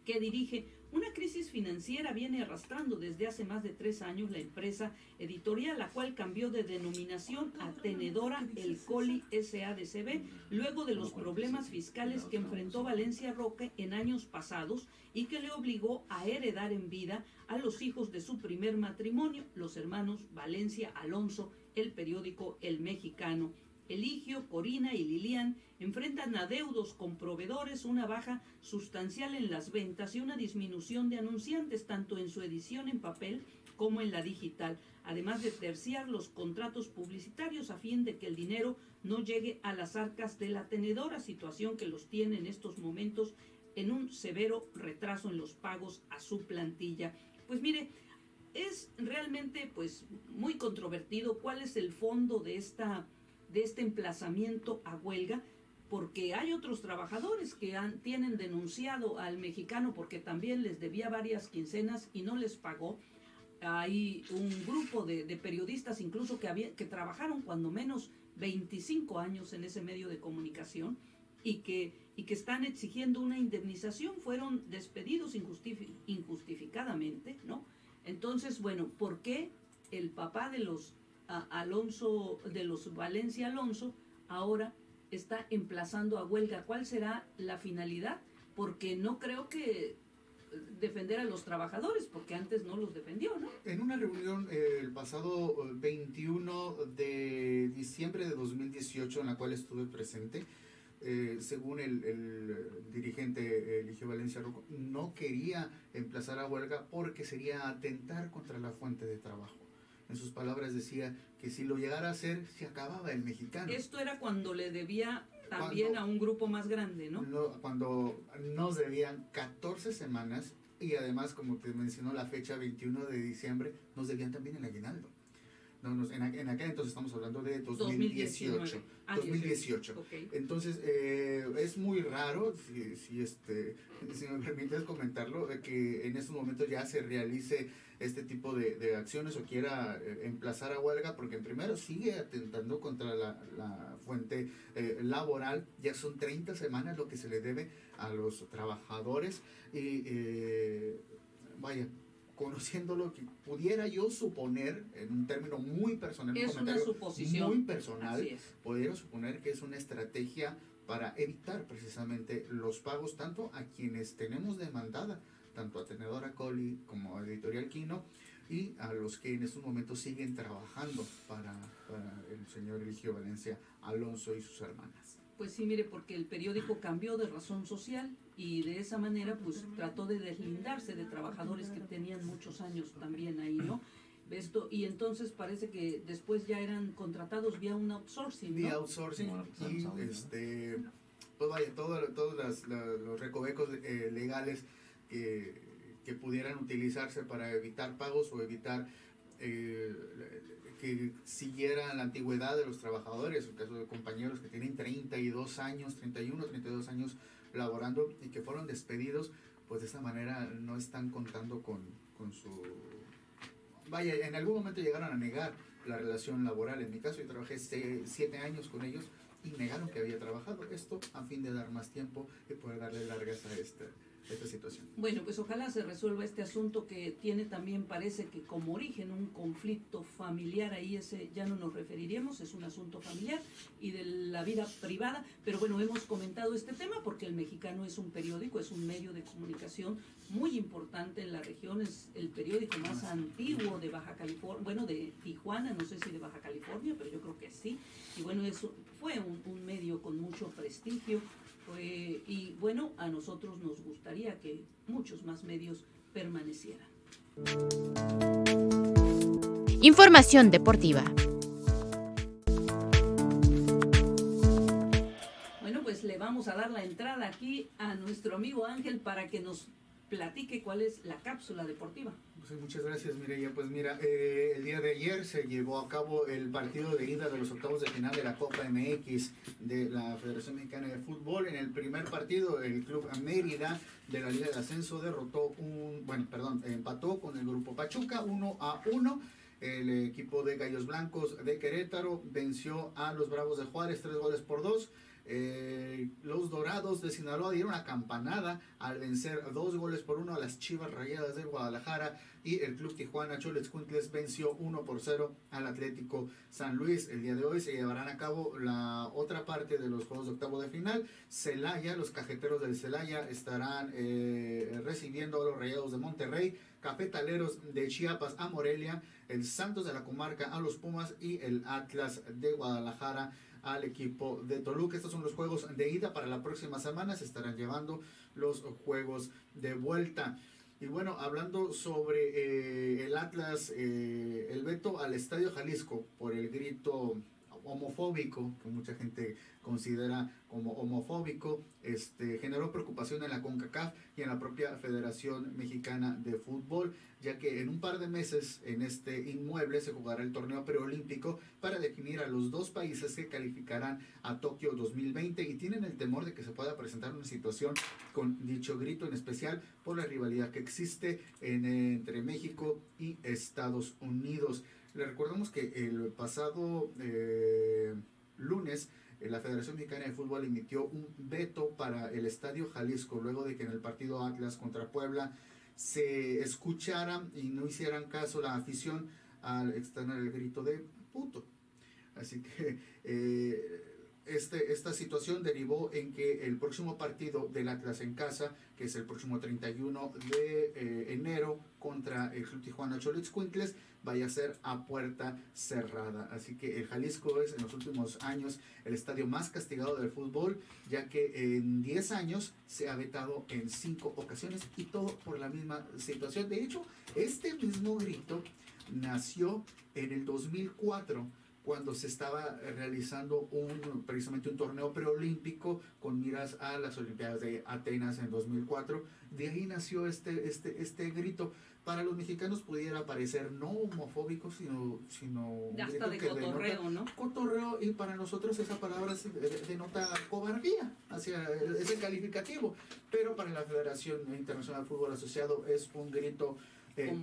Speaker 6: que dirige. Una crisis financiera viene arrastrando desde hace más de 3 años la empresa editorial, la cual cambió de denominación a Tenedora El Coli SADCB, luego de los problemas fiscales que enfrentó Valencia Roque en años pasados y que le obligó a heredar en vida a los hijos de su primer matrimonio, los hermanos Valencia Alonso. El periódico El Mexicano. Eligio, Corina y Lilian enfrentan adeudos con proveedores, una baja sustancial en las ventas y una disminución de anunciantes tanto en su edición en papel como en la digital, además de terciar los contratos publicitarios a fin de que el dinero no llegue a las arcas de la tenedora, situación que los tiene en estos momentos en un severo retraso en los pagos a su plantilla. Pues mire, es realmente pues muy controvertido cuál es el fondo de este emplazamiento a huelga, porque hay otros trabajadores que tienen denunciado al Mexicano porque también les debía varias quincenas y no les pagó. Hay un grupo de periodistas incluso que trabajaron cuando menos 25 años en ese medio de comunicación y que están exigiendo una indemnización, fueron despedidos injustificadamente, ¿no? Entonces, bueno, ¿por qué el papá de los Alonso, de los Valencia Alonso, ahora está emplazando a huelga? ¿Cuál será la finalidad? Porque no creo que defender a los trabajadores, porque antes no los defendió, ¿no?
Speaker 1: En una reunión el pasado 21 de diciembre de 2018, en la cual estuve presente, según el dirigente Eligio Valencia Roque, no quería emplazar a huelga porque sería atentar contra la fuente de trabajo. En sus palabras decía que si lo llegara a hacer, se acababa el Mexicano.
Speaker 6: Esto era cuando le debía también a un grupo más grande, ¿no?
Speaker 1: Cuando nos debían 14 semanas y además, como te mencionó, la fecha 21 de diciembre, nos debían también el aguinaldo. en aquel entonces estamos hablando de 2018. 2018.
Speaker 6: Okay.
Speaker 1: Entonces, es muy raro, si me permites comentarlo, que en estos momentos ya se realice este tipo de acciones o quiera emplazar a huelga, porque primero sigue atentando contra la fuente laboral. Ya son 30 semanas lo que se le debe a los trabajadores y vaya, conociéndolo, que pudiera yo suponer, en un término muy personal,
Speaker 6: es una suposición
Speaker 1: muy personal, pudiera suponer que es una estrategia para evitar precisamente los pagos tanto a quienes tenemos demandada, tanto a Tenedora Coli como a Editorial Quino, y a los que en estos momentos siguen trabajando para el señor Eligio Valencia Alonso y sus hermanas.
Speaker 6: Pues sí, mire, porque el periódico cambió de razón social y de esa manera pues trató de deslindarse de trabajadores que tenían muchos años también ahí, ¿no? Y entonces parece que después ya eran contratados vía un outsourcing, ¿no?
Speaker 1: Vía outsourcing, y pues vaya, todos los recovecos legales que pudieran utilizarse para evitar pagos o evitar que siguiera la antigüedad de los trabajadores, el caso de compañeros que tienen 31, 32 años laborando y que fueron despedidos, pues de esta manera no están contando con su... Vaya, en algún momento llegaron a negar la relación laboral. En mi caso yo trabajé 7 años con ellos y negaron que había trabajado. Esto a fin de dar más tiempo y poder darle largas a esta situación.
Speaker 6: Bueno, pues ojalá se resuelva este asunto que tiene también, parece que como origen un conflicto familiar, ahí ese ya no nos referiremos, es un asunto familiar y de la vida privada, pero bueno, hemos comentado este tema porque El Mexicano es un periódico, es un medio de comunicación muy importante en la región, es el periódico más antiguo de Baja California, bueno, de Tijuana, no sé si de Baja California, pero yo creo que sí, y bueno, eso fue un medio con mucho prestigio. Y bueno, a nosotros nos gustaría que muchos más medios permanecieran.
Speaker 13: Información deportiva.
Speaker 6: Bueno, pues le vamos a dar la entrada aquí a nuestro amigo Ángel para que nos platique cuál es la cápsula deportiva.
Speaker 1: Pues muchas gracias, Mireya. Pues mira, el día de ayer se llevó a cabo el partido de ida de los octavos de final de la Copa MX de la Federación Mexicana de Fútbol. En el primer partido, el Club Mérida de la Liga de Ascenso empató con el Grupo Pachuca 1-1. El equipo de Gallos Blancos de Querétaro venció a los Bravos de Juárez 3-2. Los Dorados de Sinaloa dieron una campanada al vencer 2-1 a las Chivas Rayadas de Guadalajara, y el Club Tijuana Xoloitzcuintles venció 1-0 al Atlético San Luis. El día de hoy se llevarán a cabo la otra parte de los juegos de octavo de final. Celaya, los cajeteros del Celaya estarán recibiendo a los Rayados de Monterrey, Cafetaleros de Chiapas a Morelia, el Santos de la Comarca a los Pumas y el Atlas de Guadalajara al equipo de Toluca. Estos son los juegos de ida. Para la próxima semana se estarán llevando los juegos de vuelta. Y bueno, hablando sobre el Atlas, el veto al Estadio Jalisco por el grito homofóbico, que mucha gente considera como homofóbico, generó preocupación en la CONCACAF y en la propia Federación Mexicana de Fútbol, ya que en un par de meses en este inmueble se jugará el torneo preolímpico para definir a los 2 países que calificarán a Tokio 2020, y tienen el temor de que se pueda presentar una situación con dicho grito, en especial por la rivalidad que existe entre México y Estados Unidos. Le recordamos que el pasado lunes la Federación Mexicana de Fútbol emitió un veto para el Estadio Jalisco luego de que en el partido Atlas contra Puebla se escuchara y no hicieran caso la afición al externar el grito de puto. Así que esta situación derivó en que el próximo partido del Atlas en casa, que es el próximo 31 de enero contra el Club Tijuana Xoloitzcuintles, vaya a ser a puerta cerrada. Así que el Jalisco es en los últimos años el estadio más castigado del fútbol, ya que en 10 años se ha vetado en 5 ocasiones, y todo por la misma situación. De hecho, este mismo grito nació en el 2004 cuando se estaba realizando precisamente un torneo preolímpico con miras a las Olimpiadas de Atenas en 2004. De ahí nació este grito. Para los mexicanos pudiera parecer no homofóbico, sino un
Speaker 6: hasta
Speaker 1: grito
Speaker 6: de
Speaker 1: que
Speaker 6: cotorreo,
Speaker 1: denota,
Speaker 6: ¿no?
Speaker 1: Cotorreo, y para nosotros esa palabra denota cobardía hacia ese calificativo, pero para la Federación Internacional de Fútbol Asociado es un grito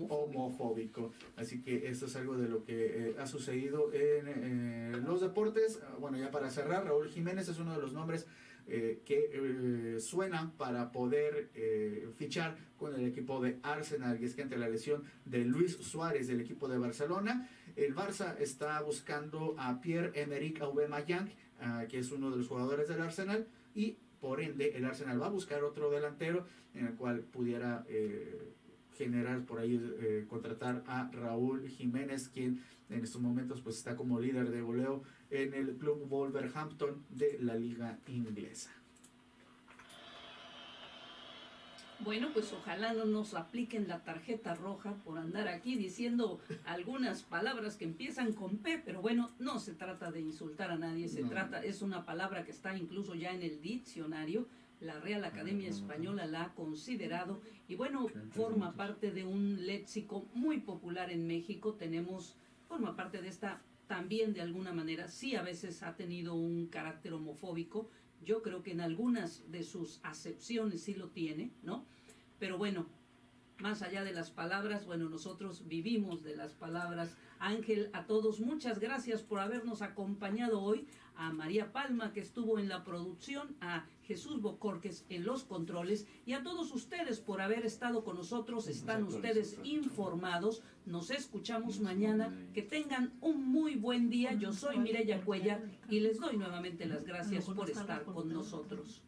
Speaker 1: homofóbico. Así que esto es algo de lo que ha sucedido en los deportes. Bueno, ya para cerrar, Raúl Jiménez es uno de los nombres que suenan para poder fichar con el equipo de Arsenal, y es que ante la lesión de Luis Suárez del equipo de Barcelona, el Barça está buscando a Pierre-Emerick Aubameyang, que es uno de los jugadores del Arsenal, y por ende el Arsenal va a buscar otro delantero en el cual pudiera generar por ahí, contratar a Raúl Jiménez, quien en estos momentos pues está como líder de goleo en el club Wolverhampton de la liga inglesa.
Speaker 6: Bueno, pues ojalá no nos apliquen la tarjeta roja por andar aquí diciendo algunas palabras que empiezan con P, pero bueno, no se trata de insultar a nadie, es una palabra que está incluso ya en el diccionario. La Real Academia Española la ha considerado y bueno, forma parte de un léxico muy popular en México. Forma parte de esta también de alguna manera, sí a veces ha tenido un carácter homofóbico. Yo creo que en algunas de sus acepciones sí lo tiene, ¿no? Pero bueno, más allá de las palabras, bueno, nosotros vivimos de las palabras. Ángel, a todos, muchas gracias por habernos acompañado hoy. A María Palma, que estuvo en la producción, a Jesús Bocorques en los controles, y a todos ustedes por haber estado con nosotros. Están ustedes informados. Nos escuchamos mañana. Que tengan un muy buen día. Yo soy Mireya Cuellar y les doy nuevamente las gracias por estar con nosotros.